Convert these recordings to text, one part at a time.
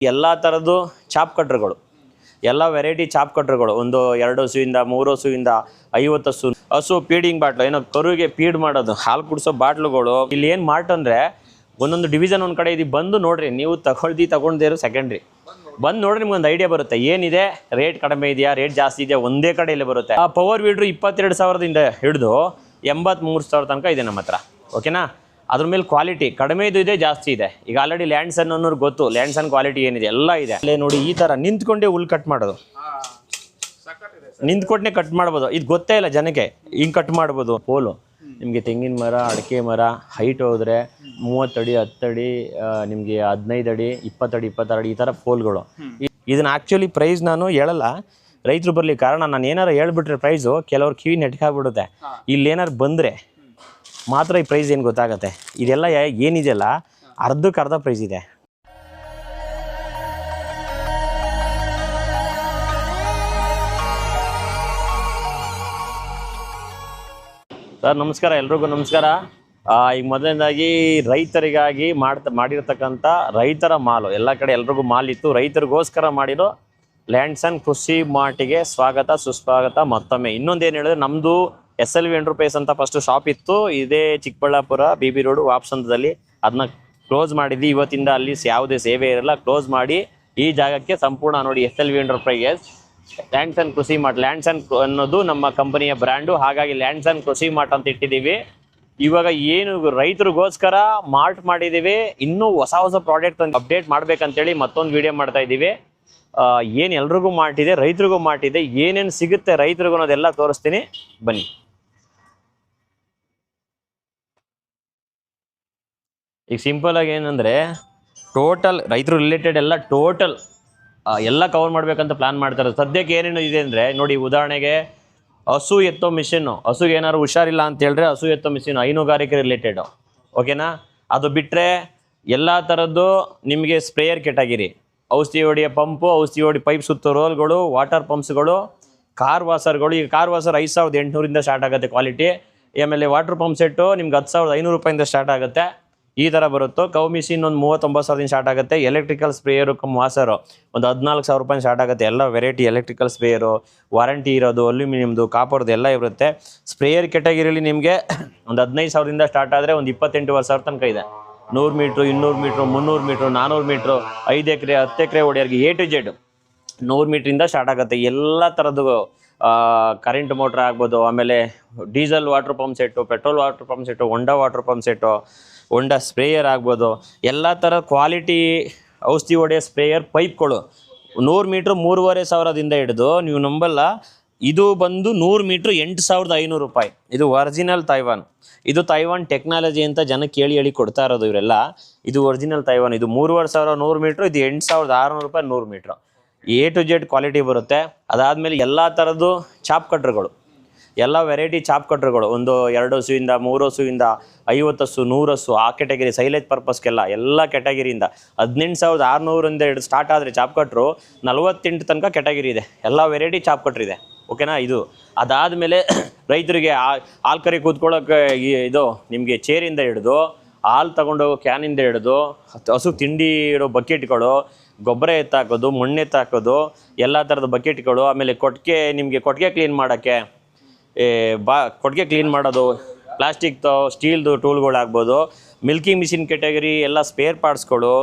ಎಲ್ಲ ಥರದ್ದು ಚಾಪ್ ಕಟ್ರ್ಗಳು, ಎಲ್ಲ ವೆರೈಟಿ ಚಾಪ್ ಕಟ್ರ್ಗಳು, ಒಂದು 2 ಹಸುವಿಂದ 3 ಹಸುವಿಂದ 50 ಹಸು. ಹಸು ಫೀಡಿಂಗ್ ಬಾಟ್ಲು, ಏನೋ ಕರುಗೆ ಫೀಡ್ ಮಾಡೋದು, ಹಾಲು ಕುಡಿಸೋ ಬಾಟ್ಲುಗಳು. ಇಲ್ಲಿ ಏನು ಮಾರ್ಟ್ ಅಂದರೆ ಒಂದೊಂದು ಡಿವಿಷನ್ ಒಂದು ಕಡೆ ಇದು. ಬಂದು ನೋಡ್ರಿ, ನೀವು ತಗೊಂಡಿರೋ ಸೆಕೆಂಡ್ರಿ ಬಂದು ನೋಡ್ರಿ, ನಿಮ್ಗೆ ಒಂದು ಐಡಿಯಾ ಬರುತ್ತೆ ಏನಿದೆ, ರೇಟ್ ಕಡಿಮೆ ಇದೆಯಾ, ರೇಟ್ ಜಾಸ್ತಿ ಇದೆಯಾ, ಒಂದೇ ಕಡೆಯಲ್ಲೇ ಬರುತ್ತೆ. ಆ ಪವರ್ ವೀಡ್ರು 22,000ದಿಂದ ಹಿಡಿದು 83,000 ತನಕ ಇದೆ ನಮ್ಮ ಹತ್ರ. ಓಕೆನಾ? ಅದ್ರ ಮೇಲೆ ಕ್ವಾಲಿಟಿ ಕಡಿಮೆ ಇದೆ, ಜಾಸ್ತಿ ಇದೆ. ಈಗ ಆಲ್ರೆಡಿ ಲ್ಯಾಂಡ್ಸನ್ ಅನ್ನೋರು ಗೊತ್ತು, ಲ್ಯಾಂಡ್ಸನ್ ಕ್ವಾಲಿಟಿ ಏನಿದೆ ಎಲ್ಲ ಇದೆ. ಅಲ್ಲೇ ನೋಡಿ, ಈ ಥರ ನಿಂತ್ಕೊಂಡೇ ಹುಲ್ ಕಟ್ ಮಾಡೋದು, ನಿಂತ್ಕೊಂಡೇ ಕಟ್ ಮಾಡ್ಬೋದು. ಇದು ಗೊತ್ತೇ ಇಲ್ಲ ಜನಕ್ಕೆ, ಹಿಂಗೆ ಕಟ್ ಮಾಡ್ಬೋದು. ಪೋಲು ನಿಮಗೆ ತೆಂಗಿನ ಮರ, ಅಡಿಕೆ ಮರ ಹೈಟ್ ಹೋದರೆ 30 ಅಡಿ, 10 ಅಡಿ, ನಿಮಗೆ 15 ಅಡಿ, 20 ಅಡಿ, 26 ಅಡಿ, ಈ ಥರ ಪೋಲ್ಗಳು. ಇದನ್ನ ಆ್ಯಕ್ಚುಲಿ ಪ್ರೈಸ್ ನಾನು ಹೇಳಲ್ಲ, ರೈತರು ಬರಲಿ. ಕಾರಣ ನಾನು ಏನಾರು ಹೇಳ್ಬಿಟ್ರೆ ಪ್ರೈಸು ಕೆಲವ್ರು ಕಿವಿ ನೆಟ್ಕಾಗ್ಬಿಡುತ್ತೆ. ಇಲ್ಲೇನಾರು ಬಂದರೆ ಮಾತ್ರ ಈ ಪ್ರೈಸ್ ಏನು ಗೊತ್ತಾಗತ್ತೆ. ಇದೆಲ್ಲ ಏನಿದೆಯಲ್ಲ ಅರ್ಧಕ್ಕರ್ಧ ಪ್ರೈಸ್ ಇದೆ. ಸರ್ ನಮಸ್ಕಾರ, ಎಲ್ರಿಗೂ ನಮಸ್ಕಾರ. ಈಗ ಮೊದಲನೇದಾಗಿ ರೈತರಿಗಾಗಿ ಮಾಡಿರ್ತಕ್ಕಂಥ ರೈತರ ಮಾಲು, ಎಲ್ಲ ಕಡೆ ಎಲ್ರಿಗೂ ಮಾಲ್ ಇತ್ತು. ರೈತರಿಗೋಸ್ಕರ ಮಾಡಿರೋ ಲ್ಯಾಂಡ್ಸನ್ ಕೃಷಿ ಮಾರ್ಟಿಗೆ ಸ್ವಾಗತ ಸುಸ್ವಾಗತ ಮತ್ತೊಮ್ಮೆ. ಇನ್ನೊಂದೇನು ಹೇಳಿದ್ರೆ, ನಮ್ಮದು SLV ಎಂಟರ್ಪ್ರೈಸ್ ಅಂತ ಫಸ್ಟ್ ಶಾಪ್ ಇತ್ತು, ಇದೇ ಚಿಕ್ಕಬಳ್ಳಾಪುರ BB ರೋಡು ವಾಪ್ಸಂತದಲ್ಲಿ. ಅದನ್ನ ಕ್ಲೋಸ್ ಮಾಡಿದ್ವಿ. ಇವತ್ತಿಂದ ಅಲ್ಲಿ ಯಾವುದೇ ಸೇವೆ ಇರಲ್ಲ, ಕ್ಲೋಸ್ ಮಾಡಿ ಈ ಜಾಗಕ್ಕೆ ಸಂಪೂರ್ಣ ನೋಡಿ SLV ಎಂಟರ್ಪ್ರೈಸ್ ಲ್ಯಾಂಡ್ಸನ್ ಕೃಷಿ ಮಾರ್ಟ್. ಲ್ಯಾಂಡ್ಸನ್ ಅನ್ನೋದು ನಮ್ಮ ಕಂಪನಿಯ ಬ್ರ್ಯಾಂಡು, ಹಾಗಾಗಿ ಲ್ಯಾಂಡ್ಸನ್ ಕೃಷಿ ಮಾರ್ಟ್ ಅಂತ ಇಟ್ಟಿದ್ದೀವಿ. ಇವಾಗ ಏನು ರೈತರಿಗೋಸ್ಕರ ಮಾರ್ಟ್ ಮಾಡಿದ್ದೀವಿ. ಇನ್ನೂ ಹೊಸ ಪ್ರಾಡಕ್ಟ್ ಅಪ್ಡೇಟ್ ಮಾಡ್ಬೇಕಂತೇಳಿ ಮತ್ತೊಂದು ವಿಡಿಯೋ ಮಾಡ್ತಾ ಇದ್ದೀವಿ. ಏನು ಎಲ್ರಿಗೂ ಮಾರ್ಟಿದೆ, ರೈತರಿಗೂ ಮಾರ್ಟಿದೆ, ಏನೇನು ಸಿಗುತ್ತೆ ರೈತರಿಗೂ ಅನ್ನೋದೆಲ್ಲ ತೋರಿಸ್ತೀನಿ, ಬನ್ನಿ. ಈಗ ಸಿಂಪಲ್ ಆಗಿ ಏನಂದರೆ, ಟೋಟಲ್ ರೈತರು ರಿಲೇಟೆಡ್ ಎಲ್ಲ ಕವರ್ ಮಾಡ್ಬೇಕಂತ ಪ್ಲಾನ್ ಮಾಡ್ತಾರೆ. ಸದ್ಯಕ್ಕೆ ಏನೇನು ಇದೆ ಅಂದರೆ ನೋಡಿ, ಉದಾಹರಣೆಗೆ ಹಸು ಎತ್ತೋ ಮಿಷಿನ್ನು, ಹಸುಗೆ ಏನಾದ್ರು ಹುಷಾರಿಲ್ಲ ಅಂತ ಹೇಳಿದ್ರೆ ಹಸು ಎತ್ತೋ ಮಿಷಿನ್, ಹೈನುಗಾರಿಕೆ ರಿಲೇಟೆಡು. ಓಕೆನಾ? ಅದು ಬಿಟ್ಟರೆ ಎಲ್ಲ ಥರದ್ದು ನಿಮಗೆ ಸ್ಪ್ರೇಯರ್ ಕೆಟಗಿರಿ, ಔಷಧಿ ಹೊಡಿಯೋ ಪಂಪು, ಔಷಧಿ ಹೊಡಿ ಪೈಪ್ ಸುತ್ತೋ ರೋಲ್ಗಳು, ವಾಟರ್ ಪಂಪ್ಸ್ಗಳು, ಕಾರ್ ವಾಸರ್ಗಳು. ಈಗ ಕಾರ್ ವಾಸರ್ 5,800ರಿಂದ ಸ್ಟಾರ್ಟ್ ಆಗುತ್ತೆ ಕ್ವಾಲಿಟಿ. ಆಮೇಲೆ ವಾಟರ್ ಪಂಪ್ ಸೆಟ್ಟು ನಿಮ್ಗೆ 10,500 ರೂಪಾಯಿಂದ ಸ್ಟಾರ್ಟ್ ಆಗುತ್ತೆ. ಈ ಥರ ಬರುತ್ತೋ. ಕೌ ಮಿಷಿನ್ ಒಂದು 39,000ದಿಂದ ಸ್ಟಾರ್ಟ್ ಆಗುತ್ತೆ. ಎಲೆಕ್ಟ್ರಿಕಲ್ ಸ್ಪ್ರೇಯರು ವಾಸರು ಒಂದು 14,000 ರೂಪಾಯಿ ಸ್ಟಾರ್ಟ್ ಆಗುತ್ತೆ. ಎಲ್ಲ ವೆರೈಟಿ ಎಲೆಕ್ಟ್ರಿಕಲ್ ಸ್ಪ್ರೇಯರು, ವಾರಂಟಿ ಇರೋದು, ಅಲ್ಯೂಮಿನಿಯಮ್ದು, ಕಾಪರ್ದು ಎಲ್ಲ ಇರುತ್ತೆ. ಸ್ಪ್ರೇಯರ್ ಕೆಟಗಿರಿಯಲ್ಲಿ ನಿಮಗೆ ಒಂದು 15,000ದಿಂದ ಸ್ಟಾರ್ಟ್ ಆದರೆ ಒಂದು 28,000 ತನಕ ಇದೆ. 100 ಮೀಟ್ರು, 200 ಮೀಟ್ರು, 300 ಮೀಟ್ರು, 400 ಮೀಟ್ರು, 5 ಎಕರೆ 10 ಎಕರೆ ಹೊಡೆಯೋರಿಗೆ A to Z 100 ಮೀಟ್ರಿಂದ ಸ್ಟಾರ್ಟ್ ಆಗುತ್ತೆ. ಎಲ್ಲ ಥರದ್ದು ಕರೆಂಟ್ ಮೋಟ್ರ್ ಆಗ್ಬೋದು, ಆಮೇಲೆ diesel water pump set, petrol water pump set, Honda water pump set, Honda sprayer ಆಗ್ಬೋದು. ಎಲ್ಲ ಥರ ಕ್ವಾಲಿಟಿ ಔಷಧಿ ಹೊಡೆಯೋ ಸ್ಪ್ರೇಯರ್ ಪೈಪ್ಗಳು 100 ಮೀಟ್ರ್ 3,500ದಿಂದ ಹಿಡಿದು, ನೀವು ನಂಬಲ್ಲ, ಇದು ಬಂದು 100 ಮೀಟ್ರ್ 8,500 ರೂಪಾಯಿ. ಇದು ಒರಿಜಿನಲ್ ತೈವಾನ್. ಇದು ತೈವಾನ್ ಟೆಕ್ನಾಲಜಿ ಅಂತ ಜನಕ್ಕೆ ಹೇಳಿ ಕೊಡ್ತಾ ಇರೋದು ಇವರೆಲ್ಲ. ಇದು ಒರಿಜಿನಲ್ ತೈವಾನ್. ಇದು 3,500 100 ಮೀಟ್ರ್, ಇದು 8,600 ರೂಪಾಯಿ 100 metre. A to Z quality ಬರುತ್ತೆ. ಅದಾದಮೇಲೆ ಎಲ್ಲ ಥರದ್ದು ಚಾಪ್ ಕಟ್ರ್ಗಳು, ಎಲ್ಲ ವೆರೈಟಿ ಚಾಪ್ ಕಟ್ರ್ಗಳು, ಒಂದು 2 ಹಸುವಿಂದ 3 ಹಸುವಿಂದ 50 ಹಸು, 100 ಹಸು, ಆ ಕೆಟಗಿರಿ, ಸೈಲೇಜ್ ಪರ್ಪಸ್ಗೆಲ್ಲ ಎಲ್ಲ ಕೆಟಗಿರಿಯಿಂದ 18,600ರಿಂದ ಹಿಡಿದು ಸ್ಟಾರ್ಟ್ ಆದರೆ ಚಾಪ್ ಕಟ್ರು 48 ತನಕ ಕೆಟಗಿರಿ ಇದೆ. ಎಲ್ಲ ವೆರೈಟಿ ಚಾಪ್ ಕಟ್ರ್ ಇದೆ. ಓಕೆನಾ? ಇದು ಅದಾದಮೇಲೆ ರೈತರಿಗೆ ಹಾಲು ಕರಿ ಕೂತ್ಕೊಳ್ಳೋಕೆ ಇದು ನಿಮಗೆ ಚೇರಿಂದ ಹಿಡಿದು, ಹಾಲು ತಗೊಂಡೋಗೋ ಕ್ಯಾನಿಂದ ಹಿಡಿದು, ಹಸು ತಿಂಡಿ ಇಡೋ ಬಕೆಟ್ಗಳು, ಗೊಬ್ಬರ ಎತ್ತಾಕೋದು, ಮಣ್ಣು ಎತ್ತಾಕೋದು, ಎಲ್ಲ ಥರದ ಬಕೆಟ್ಗಳು. ಆಮೇಲೆ ನಿಮಗೆ ಕೊಟ್ಟಿಗೆ ಕ್ಲೀನ್ ಮಾಡೋಕ್ಕೆ, ಕೊಟ್ಟಿಗೆ ಕ್ಲೀನ್ ಮಾಡೋದು, ಪ್ಲಾಸ್ಟಿಕ್ ಸ್ಟೀಲ್ದು ಟೂಲ್ಗಳಾಗ್ಬೋದು. ಮಿಲ್ಕಿಂಗ್ ಮಿಷಿನ್ ಕೆಟಗರಿ ಎಲ್ಲ ಸ್ಪೇರ್ ಪಾರ್ಟ್ಸ್ಗಳು,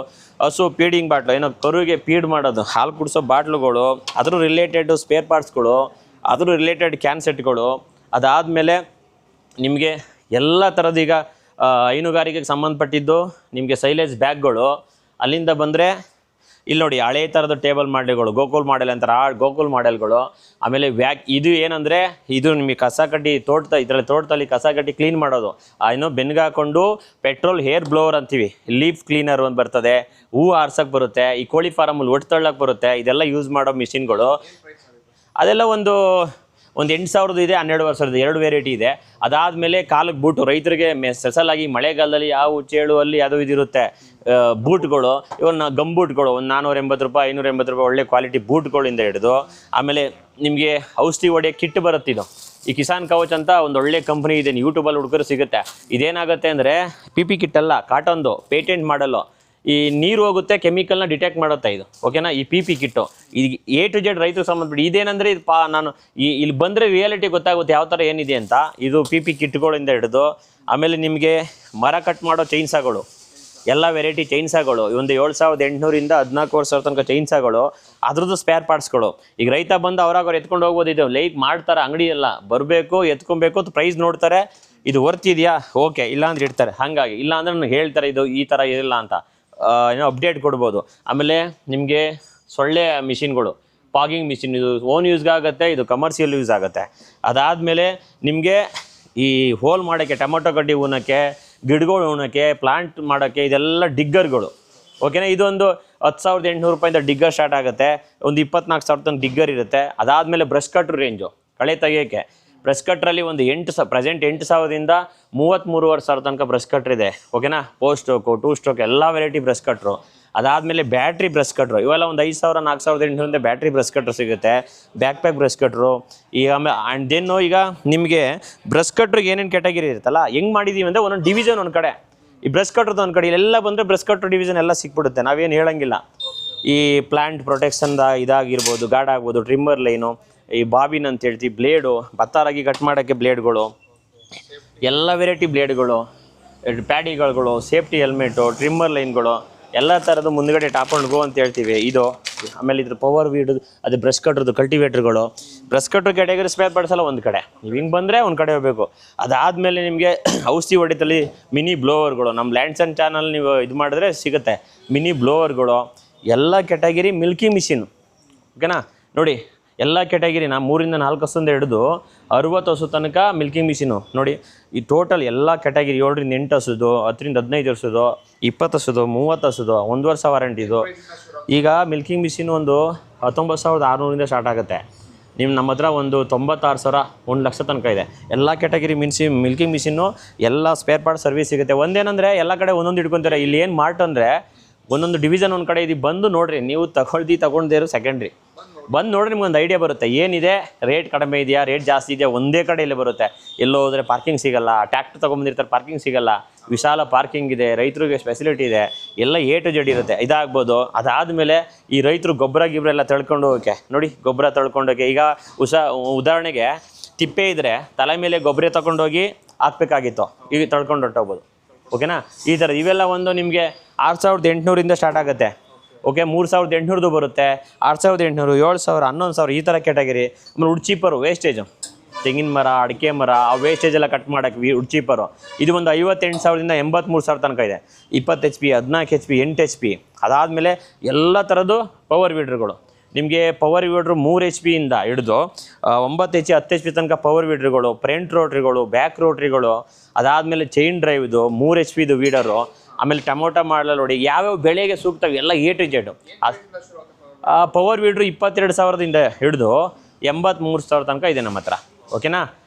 ಹಸು ಫೀಡಿಂಗ್ ಬಾಟ್ಲು, ಏನೋ ಕರುಗೆ ಫೀಡ್ ಮಾಡೋದು, ಹಾಲು ಕುಡಿಸೋ ಬಾಟ್ಲುಗಳು, ಅದ್ರ ರಿಲೇಟೆಡ್ ಸ್ಪೇರ್ ಪಾರ್ಟ್ಸ್ಗಳು, ಅದ್ರ ರಿಲೇಟೆಡ್ ಕ್ಯಾನ್ ಸೆಟ್ಗಳು. ಅದಾದಮೇಲೆ ನಿಮಗೆ ಎಲ್ಲ ಥರದ್ದು ಈಗ ಹೈನುಗಾರಿಕೆಗೆ ಸಂಬಂಧಪಟ್ಟಿದ್ದು ನಿಮಗೆ ಸೈಲೇಜ್ ಬ್ಯಾಗ್ಗಳು. ಅಲ್ಲಿಂದ ಬಂದರೆ ಇಲ್ಲಿ ನೋಡಿ, ಹಳೆ ಥರದ ಟೇಬಲ್ ಮಾಡೆಲ್ಗಳು, ಗೋಕುಲ್ ಮಾಡೆಲ್ ಅಂತಾರೆ, ಗೋಕುಲ್ ಮಾಡೆಲ್ಗಳು. ಆಮೇಲೆ ಇದು ಏನಂದರೆ, ಇದು ನಿಮಗೆ ಕಸ ಕಡ್ಡಿ ತೋಟದಲ್ಲಿ ಕಸ ಕಡ್ಡಿ ಕ್ಲೀನ್ ಮಾಡೋದು. ಏನೋ ಬೆನ್ಗೆ ಹಾಕೊಂಡು ಪೆಟ್ರೋಲ್ ಹೇರ್ ಬ್ಲೋವರ್ ಅಂತೀವಿ, ಲೀಫ್ ಕ್ಲೀನರ್ ಒಂದು ಬರ್ತದೆ, ಹೂ ಆರ್ಸಕ್ಕೆ ಬರುತ್ತೆ, ಈ ಕೋಳಿ ಫಾರಮಲ್ಲಿ ಒಟ್ಟು ತಳ್ಳಕ್ಕೆ ಬರುತ್ತೆ. ಇದೆಲ್ಲ ಯೂಸ್ ಮಾಡೋ ಮಿಷಿನ್ಗಳು. ಅದೆಲ್ಲ ಒಂದು 8,000 ಇದೆ, 12,000 2 ವೆರೈಟಿ ಇದೆ. ಅದಾದಮೇಲೆ ಕಾಲಕ್ಕೆ ಬೂಟು, ರೈತರಿಗೆ ಸ್ಪೆಷಲಾಗಿ ಮಳೆಗಾಲದಲ್ಲಿ ಯಾವ ಚೇಳು ಅಲ್ಲಿ ಅದು ಇದಿರುತ್ತೆ ಬೂಟ್ಗಳು, ಇವನ್ನ ಗಮ್ ಬೂಟ್ಗಳು ಒಂದು 480 ರೂಪಾಯಿ 580 ರೂಪಾಯಿ ಒಳ್ಳೆ ಕ್ವಾಲಿಟಿ ಬೂಟ್ಗಳಿಂದ ಹಿಡಿದು. ಆಮೇಲೆ ನಿಮಗೆ ಔಷಧಿ ಹೊಡೆಯೋ ಕಿಟ್ ಬರುತ್ತಿದ್ದು, ಈ ಕಿಸಾನ್ ಕವಚ್ ಅಂತ ಒಂದು ಒಳ್ಳೆ ಕಂಪ್ನಿ ಇದೆ, ಯೂಟ್ಯೂಬಲ್ಲಿ ಹುಡುಗರು ಸಿಗುತ್ತೆ. ಇದೇನಾಗುತ್ತೆ ಅಂದರೆ PP ಕಿಟ್ ಅಲ್ಲ, ಕಾಟನ್ದು ಪೇಟೆಂಟ್ ಮಾಡಲು. ಈ ನೀರು ಹೋಗುತ್ತೆ ಕೆಮಿಕಲ್ನ ಡಿಟೆಕ್ಟ್ ಮಾಡುತ್ತೆ ಇದು, ಓಕೆನಾ. ಈ ಪಿ ಪಿ ಕಿಟ್ಟು ಈಗ A to Z ರೈತರು ಸಂಬಂಧಪಟ್ಟು ಇದೇನಂದರೆ ಇದು ನಾನು ಇಲ್ಲಿ ಬಂದರೆ ರಿಯಾಲಿಟಿ ಗೊತ್ತಾಗುತ್ತೆ ಯಾವ ಥರ ಏನಿದೆ ಅಂತ. ಇದು ಪಿ ಪಿ ಕಿಟ್ಗಳಿಂದ ಹಿಡಿದು ಆಮೇಲೆ ನಿಮಗೆ ಮರ ಕಟ್ ಮಾಡೋ ಚೈನ್ಸಾಗಳು, ಎಲ್ಲ ವೆರೈಟಿ ಚೈನ್ಸಾಗಳು, ಒಂದು 7,800 14,000 ತನಕ ಚೈನ್ಸಾಗಳು, ಅದ್ರದ್ದು ಸ್ಪೇರ್ ಪಾರ್ಟ್ಸ್ಗಳು. ಈಗ ರೈತ ಬಂದು ಅವ್ರಾಗ ಎತ್ಕೊಂಡು ಹೋಗ್ಬೋದು. ಇದು ಲೈಕ್ ಮಾಡ್ತಾರೆ, ಅಂಗಡಿ ಎಲ್ಲ ಬರಬೇಕು ಎತ್ಕೊಬೇಕು, ಪ್ರೈಸ್ ನೋಡ್ತಾರೆ, ಇದು ವರ್ತ್ ಇದೆಯಾ ಓಕೆ, ಇಲ್ಲ ಅಂದ್ರೆ ಇಡ್ತಾರೆ. ಹಾಗಾಗಿ ಇಲ್ಲ ಅಂದ್ರೆ ನನಗೆ ಹೇಳ್ತಾರೆ ಇದು ಈ ಥರ ಇರಲ್ಲ ಅಂತ, ಏನೋ ಅಪ್ಡೇಟ್ ಕೊಡ್ಬೋದು. ಆಮೇಲೆ ನಿಮಗೆ ಸೊಳ್ಳೆ ಮಿಷಿನ್ಗಳು, ಪಾಗಿಂಗ್ ಮಿಷಿನ್, ಇದು ಓನ್ ಯೂಸ್ಗೆ ಆಗುತ್ತೆ, ಇದು ಕಮರ್ಷಿಯಲ್ ಯೂಸ್ ಆಗುತ್ತೆ. ಅದಾದಮೇಲೆ ನಿಮಗೆ ಈ ಹೋಲ್ ಮಾಡೋಕ್ಕೆ, ಟೊಮೊಟೊ ಗಡ್ಡಿ ಉಣಕ್ಕೆ, ಗಿಡಗಳು ಉಣಕ್ಕೆ, ಪ್ಲಾಂಟ್ ಮಾಡೋಕ್ಕೆ, ಇದೆಲ್ಲ ಡಿಗ್ಗರ್ಗಳು, ಓಕೆನಾ. ಇದೊಂದು 10,800 ರೂಪಾಯಿಂದ ಡಿಗ್ಗರ್ ಸ್ಟಾರ್ಟ್ ಆಗುತ್ತೆ, ಒಂದು 24,000 ತನಕ ಡಿಗ್ಗರ್ ಇರುತ್ತೆ. ಅದಾದಮೇಲೆ ಬ್ರಷ್ ಕಟ್ರ್ ರೇಂಜು, ಕಳೆ ತೆಗಿಯೋಕ್ಕೆ ಬ್ರಷ್ ಕಟ್ರಲ್ಲಿ ಒಂದು ಪ್ರೆಸೆಂಟ್ 8,000ದಿಂದ 33,500 ತನಕ ಬ್ರಷ್ ಕಟ್ರ್ ಇದೆ, ಓಕೆನಾ. 4 ಸ್ಟ್ರೋಕು 2 ಸ್ಟ್ರೋಕ್ ಎಲ್ಲ ವೆರೈಟಿ ಬ್ರಷ್ ಕಟ್ರು. ಅದಾದಮೇಲೆ ಬ್ಯಾಟ್ರಿ ಬ್ರಷ್ ಕಟ್ರು, ಇವೆಲ್ಲ ಒಂದು 5,000 4,800 ಬ್ಯಾಟ್ರಿ ಬ್ರಷ್ ಕಟ್ರು ಸಿಗುತ್ತೆ. Back pack brush cutter. ಈಗ ಆಮೇಲೆ ಆ್ಯಂಡ್ ದೆನ್ನು ಈಗ ನಿಮಗೆ ಬ್ರಷ್ ಕಟ್ರಿಗೆ ಏನೇನು ಕ್ಯಾಟಗರಿ ಇರುತ್ತಲ್ಲ, ಹೆಂಗೆ ಮಾಡಿದ್ದೀವಿ ಅಂದರೆ ಒಂದೊಂದು ಡಿವಿಷನ್ ಒಂದು ಕಡೆ, ಈ ಬ್ರಷ್ ಕಟ್ರದ್ದು ಒಂದು ಕಡೆ, ಇಲ್ಲೆಲ್ಲ ಬಂದರೆ ಬ್ರಷ್ ಕಟ್ರ್ ಡಿವಿಷನ್ ಎಲ್ಲ ಸಿಕ್ಬಿಡುತ್ತೆ, ನಾವೇನು ಹೇಳಂಗಿಲ್ಲ. ಈ ಪ್ಲಾಂಟ್ ಪ್ರೊಟೆಕ್ಷನ್ದ ಇದಾಗಿರ್ಬೋದು, ಗಾರ್ಡ್ ಆಗ್ಬೋದು, ಟ್ರಿಮ್ಮರ್ ಲೈನು, ಈ ಬಾಬಿನ್ ಅಂತ ಹೇಳ್ತೀವಿ, ಬ್ಲೇಡು, ಭತ್ತ ರಾಗಿ ಕಟ್ ಮಾಡೋಕ್ಕೆ ಬ್ಲೇಡ್ಗಳು, ಎಲ್ಲ ವೆರೈಟಿ ಬ್ಲೇಡ್ಗಳು, ಪ್ಯಾಡಿಗಳು, ಸೇಫ್ಟಿ ಹೆಲ್ಮೆಟು, ಟ್ರಿಮ್ಮರ್ ಲೈನ್ಗಳು, ಎಲ್ಲ ಥರದ್ದು ಮುಂದ್ಗಡೆ ಟಾಪ್ ಆ್ಯಂಡ್ ಗೋ ಅಂತ ಹೇಳ್ತೀವಿ ಇದು. ಆಮೇಲೆ ಇದ್ರ ಪವರ್ ವೀಡ್, ಅದು ಬ್ರಷ್ ಕಟ್ರದ್ದು ಕಲ್ಟಿವೇಟ್ರ್ಗಳು, ಬ್ರಷ್ ಕಟ್ರ್ ಕ್ಯಾಟಗರಿ ಸ್ಪೇರ್ ಪಾರ್ಟ್ಸಲ್ಲ ಒಂದು ಕಡೆ, ನೀವು ಹಿಂಗೆ ಬಂದರೆ ಒಂದು ಕಡೆ ಹೋಗಬೇಕು. ಅದಾದಮೇಲೆ ನಿಮಗೆ ಔಷಧಿ ಹೊಡಿತಲ್ಲಿ ಮಿನಿ ಬ್ಲೋವರ್ಗಳು, ನಮ್ಮ ಲ್ಯಾಂಡ್ಸನ್ ಚಾನಲ್ ನೀವು ಇದು ಮಾಡಿದ್ರೆ ಸಿಗುತ್ತೆ, ಮಿನಿ ಬ್ಲೋವರ್ಗಳು, ಎಲ್ಲ ಕ್ಯಾಟಗರಿ. ಮಿಲ್ಕಿಂಗ್ ಮಿಷಿನ್, ಓಕೆನಾ. ನೋಡಿ ಎಲ್ಲ ಕ್ಯಾಟಗಿರಿ, 3 ರಿಂದ 4 ಹಸುಂದ ಹಿಡಿದು 60 ಹಸು ತನಕ ಮಿಲ್ಕಿಂಗ್ ಮಿಷಿನು. ನೋಡಿ ಈ ಟೋಟಲ್ ಎಲ್ಲ ಕ್ಯಾಟಗಿರಿ 7 ರಿಂದ 8 ಹಸುದು, 10 ರಿಂದ 15 ಹಸುದು, 20 ಹಸುದು, 30 ಹಸುದು, 1 ವರ್ಷ ವಾರಂಟಿದು. ಈಗ ಮಿಲ್ಕಿಂಗ್ ಮಿಷಿನ್ ಒಂದು 19,600 ಸ್ಟಾರ್ಟ್ ಆಗುತ್ತೆ. ನಮ್ಮ ಹತ್ರ ಒಂದು 96,000 1 ಲಕ್ಷ ತನಕ ಇದೆ. ಎಲ್ಲ ಕ್ಯಾಟಗಿರಿ ಮಿಲ್ಕಿಂಗ್ ಮಿಷಿನ್ನು, ಎಲ್ಲ ಸ್ಪೇರ್ ಪಾರ್ಟ್ ಸರ್ವಿಸ್ ಸಿಗುತ್ತೆ. ಒಂದೇನಂದರೆ ಎಲ್ಲ ಕಡೆ ಒಂದೊಂದು ಇಟ್ಕೊತಾರೆ. ಇಲ್ಲಿ ಏನು ಮಾರ್ಟ್ ಅಂದರೆ ಒಂದೊಂದು ಡಿವಿಷನ್ ಒಂದು ಕಡೆ ಇದು, ಬಂದು ನೋಡಿರಿ, ನೀವು ತಗೊಂಡೇ ಇರೋ ಸೆಕೆಂಡ್ರಿ ಬಂದು ನೋಡ್ರಿ, ನಿಮ್ಗೊಂದು ಐಡಿಯಾ ಬರುತ್ತೆ ಏನಿದೆ, ರೇಟ್ ಕಡಿಮೆ ಇದೆಯಾ, ರೇಟ್ ಜಾಸ್ತಿ ಇದೆಯಾ, ಒಂದೇ ಕಡೆಯಲ್ಲೇ ಬರುತ್ತೆ. ಎಲ್ಲೋ ಹೋದರೆ ಪಾರ್ಕಿಂಗ್ ಸಿಗಲ್ಲ, ಟ್ಯಾಕ್ಟ್ರ್ ತೊಗೊಂಬಂದಿರ್ತಾರೆ, ಪಾರ್ಕಿಂಗ್ ಸಿಗಲ್ಲ, ವಿಶಾಲ ಪಾರ್ಕಿಂಗ್ ಇದೆ, ರೈತರಿಗೆ ಫೆಸಿಲಿಟಿ ಇದೆ, ಎಲ್ಲ A to Z ಇರುತ್ತೆ. ಇದಾಗ್ಬೋದು. ಅದಾದಮೇಲೆ ಈ ರೈತರು ಗೊಬ್ಬರ ಎಲ್ಲ ತಳ್ಕೊಂಡು ಹೋಗೋಕ್ಕೆ, ನೋಡಿ ಗೊಬ್ಬರ ತಳ್ಕೊಂಡೋಗಿ, ಈಗ ಉದಾಹರಣೆಗೆ ತಿಪ್ಪೆ ಇದ್ದರೆ ತಲೆ ಮೇಲೆ ಗೊಬ್ಬರ ತಗೊಂಡೋಗಿ ಹಾಕ್ಬೇಕಾಗಿತ್ತು, ಈಗ ತಳ್ಕೊಂಡು ಹೊರಟೋಗ್ಬೋದು, ಓಕೆನಾ. ಈ ಥರ ಇವೆಲ್ಲ ಒಂದು ನಿಮಗೆ 6,800 ಸ್ಟಾರ್ಟ್ ಆಗುತ್ತೆ, ಓಕೆ. 3,800 ಬರುತ್ತೆ, 6,800, 7,000, 11,000 ಈ ಥರ ಕ್ಯಾಟಗರಿ. ಆಮೇಲೆ ಉಡ್ಚೀಪರು, ವೇಸ್ಟೇಜು, ತೆಂಗಿನ ಮರ, ಅಡಿಕೆ ಮರ, ಆ ವೇಸ್ಟೇಜ್ ಎಲ್ಲ ಕಟ್ ಮಾಡೋಕ್ಕೆ ಉಡ್ಚೀಪರು, ಇದು ಒಂದು 58,000ದಿಂದ 83,000 ತನಕ ಇದೆ. 20 HP, 14 HP, 8 HP. ಅದಾದಮೇಲೆ ಎಲ್ಲ ಥರದ್ದು ಪವರ್ ವೀಡ್ರ್ಗಳು. ನಿಮಗೆ ಪವರ್ ವೀಡ್ರು 3 HP ಇಂದ ಹಿಡಿದು 9 HP 10 HP ತನಕ ಪವರ್ ವೀಡ್ರ್ಗಳು, ಫ್ರಂಟ್ ರೋಟ್ರಿಗಳು, ಬ್ಯಾಕ್ ರೋಟ್ರಿಗಳು. ಅದಾದಮೇಲೆ ಚೈನ್ ಡ್ರೈವ್ದು 3 HP ವೀಡರು. ಆಮೇಲೆ ಟೊಮೊಟೊ ಮಾಡಲು ನೋಡಿ ಯಾವ್ಯಾವ ಬೆಳೆಗೆ ಸೂಕ್ತ ಎಲ್ಲ A to Z. ಪವರ್ ವೀಡ್ರು 22,000ದಿಂದ ಹಿಡಿದು 83,000 ತನಕ ಇದೆ ನಮ್ಮ ಹತ್ರ, ಓಕೆನಾ.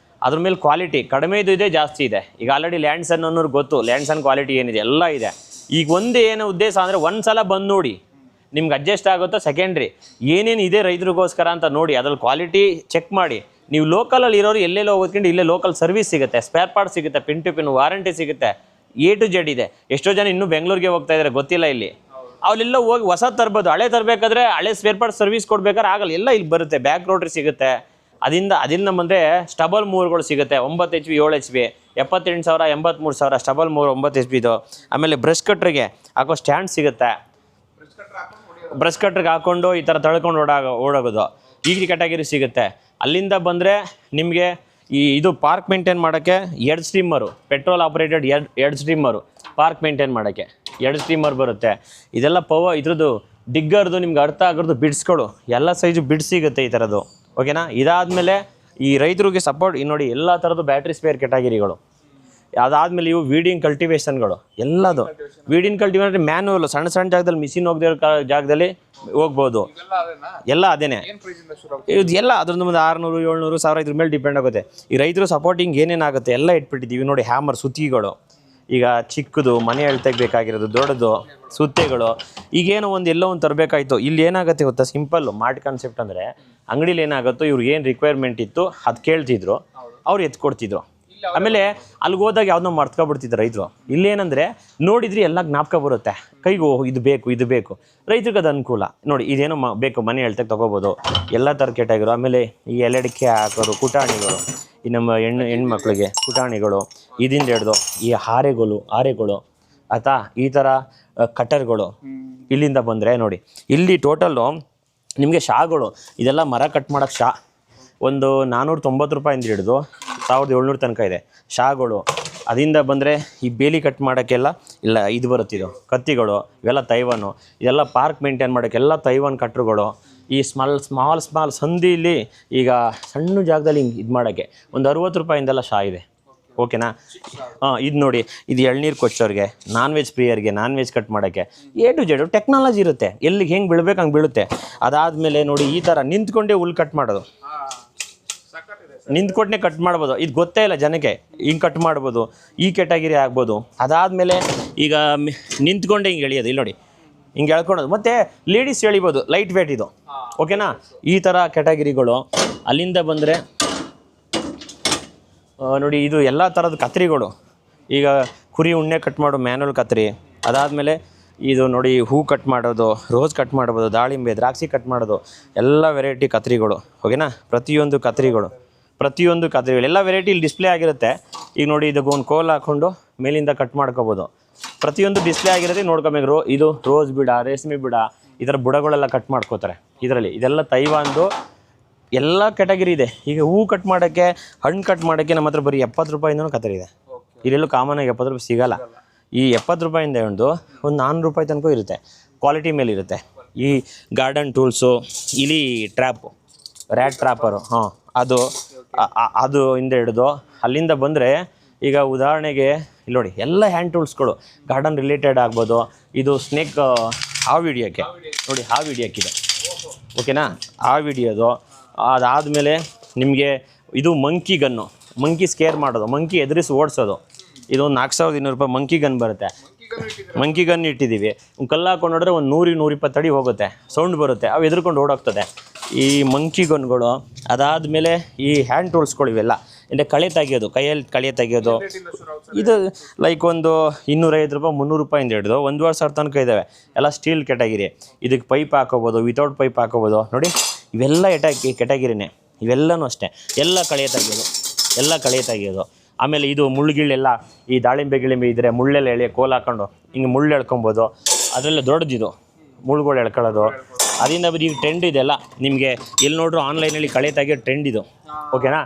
ಅದ್ರ ಮೇಲೆ ಕ್ವಾಲಿಟಿ ಕಡಿಮೆದು ಇದೆ, ಜಾಸ್ತಿ ಇದೆ. ಈಗ ಆಲ್ರೆಡಿ ಲ್ಯಾಂಡ್ಸನ್ ಅನ್ನೋರು ಗೊತ್ತು, ಲ್ಯಾಂಡ್ಸನ್ ಕ್ವಾಲಿಟಿ ಏನಿದೆ ಎಲ್ಲ ಇದೆ. ಈಗ ಒಂದು ಏನು ಉದ್ದೇಶ ಅಂದರೆ ಒಂದು ಸಲ ಬಂದು ನೋಡಿ, ನಿಮ್ಗೆ ಅಡ್ಜಸ್ಟ್ ಆಗುತ್ತೋ ಸೆಕೆಂಡ್ರಿ, ಏನೇನು ಇದೆ ರೈತರಿಗೋಸ್ಕರ ಅಂತ ನೋಡಿ, ಅದ್ರಲ್ಲಿ ಕ್ವಾಲಿಟಿ ಚೆಕ್ ಮಾಡಿ. ನೀವು ಲೋಕಲಲ್ಲಿ ಇರೋರು ಎಲ್ಲೆಲ್ಲೋ ಓದ್ಕೊಂಡು ಇಲ್ಲೇ ಲೋಕಲ್ ಸರ್ವಿಸ್ ಸಿಗುತ್ತೆ, ಸ್ಪೇರ್ ಪಾರ್ಟ್ ಸಿಗುತ್ತೆ, ಪಿನ್ ಟು ಪಿನ್ ವಾರಂಟಿ ಸಿಗುತ್ತೆ, A to Z ಇದೆ. ಎಷ್ಟೋ ಜನ ಇನ್ನೂ ಬೆಂಗಳೂರಿಗೆ ಹೋಗ್ತಾ ಇದ್ದಾರೆ, ಗೊತ್ತಿಲ್ಲ ಇಲ್ಲಿ. ಅವರೆಲ್ಲ ಹೋಗಿ ಹೊಸ ತರ್ಬೋದು, ಹಳೆ ತರಬೇಕಾದ್ರೆ ಹಳೆ ಸ್ಪೇರ್ ಪಾರ್ಟ್ ಸರ್ವಿಸ್ ಕೊಡ್ಬೇಕಾದ್ರೆ ಆಗಲ್ಲ, ಎಲ್ಲ ಇಲ್ಲಿ ಬರುತ್ತೆ. ಬ್ಯಾಕ್ ರೋಟ್ರಿ ಸಿಗುತ್ತೆ, ಅದಿನ್ನ ಬಂದರೆ ಸ್ಟಬಲ್ ಮೂರ್ಗಳು ಸಿಗುತ್ತೆ, 9 HP 7 HP, 78,000 83,000 ಸ್ಟಬಲ್ ಮೂರು 9 HP ಇದು. ಆಮೇಲೆ ಬ್ರಷ್ ಕಟ್ರಿಗೆ ಹಾಕೋ ಸ್ಟ್ಯಾಂಡ್ ಸಿಗುತ್ತೆ, ಬ್ರಷ್ ಕಟ್ರಿಗೆ ಹಾಕ್ಕೊಂಡು ಈ ಥರ ತಳ್ಕೊಂಡು ಓಡೋಗೋದು, ಈ ಕ್ಯಾಟಗರಿ ಸಿಗುತ್ತೆ. ಅಲ್ಲಿಂದ ಬಂದರೆ ನಿಮಗೆ ಇದು ಪಾರ್ಕ್ ಮೇಂಟೈನ್ ಮಾಡೋಕ್ಕೆ 2 ಸ್ಟ್ರೀಮರು, ಪೆಟ್ರೋಲ್ ಆಪ್ರೇಟೆಡ್ 2 ಸ್ಟ್ರೀಮರು, ಪಾರ್ಕ್ ಮೇಂಟೈನ್ ಮಾಡೋಕ್ಕೆ 2 ಸ್ಟ್ರೀಮರ್ ಬರುತ್ತೆ. ಇದೆಲ್ಲ ಇದ್ರದ್ದು ಡಿಗ್ಗರ್ದು ನಿಮ್ಗೆ ಅರ್ಥ ಆಗೋದು ಬಿಡ್ಸ್ಗಳು, ಎಲ್ಲ ಸೈಜು ಬಿಡ್ಸ್ ಸಿಗುತ್ತೆ ಈ ಥರದ್ದು, ಓಕೆನಾ. ಇದಾದಮೇಲೆ ಈ ರೈತರಿಗೆ ಸಪೋರ್ಟ್ ನೋಡಿ ಎಲ್ಲ ಥರದ್ದು ಬ್ಯಾಟ್ರಿ ಸ್ಪೇರ್ ಕ್ಯಾಟಗರಿಗಳು. ಅದಾದಮೇಲೆ ಇವು ವೀಡಿಂಗ್ ಕಲ್ಟಿವೇಷನ್ಗಳು, ಎಲ್ಲದು ವೀಡಿಂಗ್ ಕಲ್ಟಿವೇಷನ್ ಮ್ಯಾನ್ಯುವಲ್, ಸಣ್ಣ ಸಣ್ಣ ಜಾಗದಲ್ಲಿ ಮಿಷಿನ್ ಹೋಗದಿರೋ ಜಾಗದಲ್ಲಿ ಹೋಗ್ಬೋದು, ಎಲ್ಲ ಅದೇನೆ. ಇದು ಎಲ್ಲ ಅದ್ರದ್ದು ಒಂದು 600 700 1000 ಇದ್ರ ಮೇಲೆ ಡಿಪೆಂಡ್ ಆಗುತ್ತೆ. ಈ ರೈತರು ಸಪೋರ್ಟಿಂಗ್ ಏನೇನಾಗುತ್ತೆ ಎಲ್ಲ ಇಟ್ಬಿಟ್ಟಿದ್ದೀವಿ ನೋಡಿ. ಹ್ಯಾಮರ್, ಸುತ್ತಿಗಳು, ಈಗ ಚಿಕ್ಕದು ಮನೆ ಬೇಕಾಗಿರೋದು, ದೊಡ್ಡದು ಸುತ್ತೆಗಳು. ಈಗೇನೋ ಎಲ್ಲೋ ಒಂದು ತರಬೇಕಾಯ್ತು, ಇಲ್ಲಿ ಏನಾಗುತ್ತೆ ಗೊತ್ತಾ, ಸಿಂಪಲ್ಲು ಮಾರ್ಟ್ ಕಾನ್ಸೆಪ್ಟ್ ಅಂದರೆ ಅಂಗಡೀಲಿ ಏನಾಗುತ್ತೋ ಇವ್ರಿಗೆ ಏನು ರಿಕ್ವೈರ್ಮೆಂಟ್ ಇತ್ತು ಅದು ಕೇಳ್ತಿದ್ರು, ಅವ್ರು ಎತ್ಕೊಡ್ತಿದ್ರು. ಆಮೇಲೆ ಅಲ್ಲಿಗೆ ಹೋದಾಗ ಯಾವ್ದೋ ಮರ್ತ್ಕೊಬಿಡ್ತಿದ್ರು ರೈತರು. ಇಲ್ಲೇನಂದರೆ ನೋಡಿದ್ರಿ ಎಲ್ಲ ಜ್ಞಾಪಕ ಬರುತ್ತೆ ಕೈಗೂ, ಇದು ಬೇಕು ರೈತರಿಗೆ ಅದು ಅನುಕೂಲ. ನೋಡಿ ಇದೇನೋ ಬೇಕು ಮನೆ ಹೇಳ್ತಕ್ಕೆ ತೊಗೋಬೋದು, ಎಲ್ಲ ಥರ ಕೆಟಾಗಿರೋ. ಆಮೇಲೆ ಈ ಎಲೆಡಿಕೆ ಹಾಕೋರು, ಕುಟಾಣಿಗಳು, ಈ ನಮ್ಮ ಹೆಣ್ಮಕ್ಳಿಗೆ ಕುಟಾಣಿಗಳು, ಇದರಿಂದ ಹಿಡ್ದು ಈ ಆರೆಗಳು ಆಯ್ತಾ, ಈ ಥರ ಕಟರ್ಗಳು. ಇಲ್ಲಿಂದ ಬಂದರೆ ನೋಡಿ ಇಲ್ಲಿ ಟೋಟಲ್ಲು ನಿಮಗೆ ಶಾಗಳು, ಇದೆಲ್ಲ ಮರ ಕಟ್ ಮಾಡೋಕ್ಕೆ ಶಾ ಒಂದು 490 ರೂಪಾಯಿಂದ ಹಿಡಿದು 1700 ತನಕ ಇದೆ ಶಾಗಳು. ಅದರಿಂದ ಬಂದರೆ ಈ ಬೇಲಿ ಕಟ್ ಮಾಡೋಕ್ಕೆಲ್ಲ ಇಲ್ಲ ಇದು ಬರುತ್ತಿದ್ದು ಕತ್ತಿಗಳು, ಇವೆಲ್ಲ ತೈವಾನು. ಇದೆಲ್ಲ ಪಾರ್ಕ್ ಮೇಂಟೈನ್ ಮಾಡೋಕ್ಕೆಲ್ಲ ತೈವಾನ್ ಕಟ್ರುಗಳು. ಈ ಸ್ಮಾಲ್ ಸಂದಿಲಿ ಈಗ ಸಣ್ಣ ಜಾಗದಲ್ಲಿ ಹಿಂಗೆ ಇದು ಮಾಡೋಕ್ಕೆ ಒಂದು 60 ರೂಪಾಯಿಂದೆಲ್ಲ ಶಾ ಇದೆ. ಓಕೆನಾ? ಇದು ನೋಡಿ, ಇದು ಎಳ್ನೀರು ಕೊಚ್ಚೋರಿಗೆ, ನಾನ್ ವೆಜ್ ಪ್ರಿಯರಿಗೆ, ನಾನ್ ವೆಜ್ ಕಟ್ ಮಾಡೋಕ್ಕೆ A to Z ಟೆಕ್ನಾಲಜಿ ಇರುತ್ತೆ. ಎಲ್ಲಿಗೆ ಹೆಂಗೆ ಬೀಳ್ಬೇಕು ಹಂಗೆ ಬೀಳುತ್ತೆ. ಅದಾದಮೇಲೆ ನೋಡಿ ಈ ಥರ ನಿಂತ್ಕೊಂಡೇ ಹುಲ್ ಕಟ್ ಮಾಡೋದು, ನಿಂತ್ಕೊಂಡೇ ಕಟ್ ಮಾಡ್ಬೋದು. ಇದು ಗೊತ್ತೇ ಇಲ್ಲ ಜನಕ್ಕೆ, ಹಿಂಗೆ ಕಟ್ ಮಾಡ್ಬೋದು, ಈ ಕೆಟಗಿರಿ ಆಗ್ಬೋದು. ಅದಾದಮೇಲೆ ಈಗ ನಿಂತ್ಕೊಂಡೆ ಹಿಂಗೆ ಎಳಿಯೋದು, ಇಲ್ಲಿ ನೋಡಿ ಹಿಂಗೆ ಎಳ್ಕೊಳೋದು. ಮತ್ತು ಲೇಡೀಸ್ ಎಳಿಬೋದು, ಲೈಟ್ ವೇಟ್ ಇದು. ಓಕೆನಾ? ಈ ಥರ ಕೆಟಗಿರಿಗಳು. ಅಲ್ಲಿಂದ ಬಂದರೆ ನೋಡಿ ಇದು ಎಲ್ಲ ಥರದ ಕತ್ರಿಗಳು. ಈಗ ಕುರಿ ಉಣ್ಣೆ ಕಟ್ ಮಾಡೋ ಮ್ಯಾನುವಲ್ ಕತ್ರಿ. ಅದಾದಮೇಲೆ ಇದು ನೋಡಿ ಹೂ ಕಟ್ ಮಾಡೋದು, ರೋಸ್ ಕಟ್ ಮಾಡ್ಬೋದು, ದಾಳಿಂಬೆ, ದ್ರಾಕ್ಷಿ ಕಟ್ ಮಾಡೋದು, ಎಲ್ಲ ವೆರೈಟಿ ಕತ್ರಿಗಳು. ಓಕೆನಾ? ಪ್ರತಿಯೊಂದು ಕತ್ರಿಗಳು ಎಲ್ಲ ವೆರೈಟಿ ಇಲ್ಲಿ ಡಿಸ್ಪ್ಲೇ ಆಗಿರುತ್ತೆ. ಈಗ ನೋಡಿ ಇದಕ್ಕೆ ಒಂದು ಕೋಲ್ ಹಾಕ್ಕೊಂಡು ಮೇಲಿಂದ ಕಟ್ ಮಾಡ್ಕೋಬೋದು. ಪ್ರತಿಯೊಂದು ಡಿಸ್ಪ್ಲೇ ಆಗಿರುತ್ತೆ, ನೋಡ್ಕೊಬೇಕು. ಇದು ರೋಸ್ ಬಿಡ, ರೇಷ್ಮೆ ಬಿಡ, ಈ ಥರ ಬುಡಗಳೆಲ್ಲ ಕಟ್ ಮಾಡ್ಕೋತಾರೆ ಇದರಲ್ಲಿ. ಇದೆಲ್ಲ ತೈವಾನ್ದು ಎಲ್ಲ ಕೆಟಗಿರಿ ಇದೆ. ಈಗ ಹೂ ಕಟ್ ಮಾಡೋಕ್ಕೆ, ಹಣ್ಣು ಕಟ್ ಮಾಡೋಕ್ಕೆ ನಮ್ಮ ಹತ್ರ ಬರೀ 70 ರೂಪಾಯಿಂದನೂ ಕತ್ತರಿ ಇದೆ. ಇಲ್ಲೆಲ್ಲೂ ಕಾಮನಾಗಿ 70 ರೂಪಾಯಿ ಸಿಗೋಲ್ಲ. ಈ 70 ರೂಪಾಯಿಂದ ಒಂದು 400 ರೂಪಾಯಿ ತನಕ ಇರುತ್ತೆ, ಕ್ವಾಲಿಟಿ ಮೇಲೆ ಇರುತ್ತೆ. ಈ ಗಾರ್ಡನ್ ಟೂಲ್ಸು, ಇಲಿ ಟ್ರ್ಯಾಪು, ರ್ಯಾಟ್ ಟ್ರ್ಯಾಪರು, ಅದು ಹಿಂದೆ ಹಿಡಿದು ಅಲ್ಲಿಂದ ಬಂದರೆ ಈಗ ಉದಾಹರಣೆಗೆ ಇಲ್ಲಿ ನೋಡಿ ಎಲ್ಲ ಹ್ಯಾಂಡ್ ಟೂಲ್ಸ್ಗಳು ಗಾರ್ಡನ್ ರಿಲೇಟೆಡ್ ಆಗ್ಬೋದು. ಇದು ಸ್ನೇಕ್ ಹಾವು ಹಿಡಿಯೋಕ್ಕೆ ನೋಡಿ, ಹಾವು ಹಿಡಿಯೋಕ್ಕಿದೆ. ಓಕೆನಾ? ಹಾವು ಹಿಡಿಯೋದು. ಅದಾದಮೇಲೆ ನಿಮಗೆ ಇದು ಮಂಕಿ ಗನ್ನು, ಮಂಕಿ ಸ್ಕೇರ್ ಮಾಡೋದು, ಮಂಕಿ ಎದುರಿಸಿ ಓಡಿಸೋದು. ಇದು 4200 ರೂಪಾಯಿ ಮಂಕಿ ಗನ್ ಬರುತ್ತೆ. ಮಂಕಿ ಗನ್ ಇಟ್ಟಿದ್ದೀವಿ. ಕಲ್ಲು ಹಾಕೊಂಡು ನೋಡಿದ್ರೆ ಒಂದು 100-120 ಅಡಿ ಹೋಗುತ್ತೆ, ಸೌಂಡ್ ಬರುತ್ತೆ, ಅವು ಎದುರ್ಕೊಂಡು ಓಡೋಗ್ತದೆ ಈ ಮಂಕಿ ಗನ್ಗಳು. ಅದಾದಮೇಲೆ ಈ ಹ್ಯಾಂಡ್ ಟೂಲ್ಸ್ಗಳು ಇವೆಲ್ಲ ಅಂದರೆ ಕಳೆ ತೆಗಿಯೋದು, ಕೈಯಲ್ಲಿ ಕಳೆ ತೆಗಿಯೋದು. ಇದು ಲೈಕ್ ಒಂದು 250 ರೂಪಾಯಿ 300 ರೂಪಾಯಿಂದ ಹಿಡಿದು 1,500 ತನಕ ಇದ್ದಾವೆ. ಎಲ್ಲ ಸ್ಟೀಲ್ ಕೆಟಗಿರಿ. ಇದಕ್ಕೆ ಪೈಪ್ ಹಾಕೋಬೋದು, ವಿತೌಟ್ ಪೈಪ್ ಹಾಕೋಬೋದು. ನೋಡಿ ಇವೆಲ್ಲ ಕೆಟಗಿರಿನೇ, ಇವೆಲ್ಲನೂ ಅಷ್ಟೇ. ಎಲ್ಲ ಕಳೆ ತೆಗಿಯೋದು. ಆಮೇಲೆ ಇದು ಮುಳ್ಳುಗಿಳೆಲ್ಲ, ಈ ದಾಳಿಂಬೆ ಇದ್ದರೆ ಮುಳ್ಳೆಲ್ಲ ಎಳೆ ಕೋಲ್ ಹಾಕೊಂಡು ಹಿಂಗೆ ಮುಳ್ಳು ಎಳ್ಕೊಬೋದು. ಅದರಲ್ಲ ದೊಡ್ಡದಿದು ಮುಳ್ಳುಗಳು ಎಳ್ಕೊಳ್ಳೋದು. ಅದರಿಂದ ಈಗ ಟ್ರೆಂಡ್ ಇದೆಲ್ಲ ನಿಮಗೆ ಎಲ್ಲಿ ನೋಡ್ರು ಆನ್ಲೈನಲ್ಲಿ ಕಳೆ ತೆಗಿಯೋ ಟ್ರೆಂಡ್ ಇದು. ಓಕೆನಾ?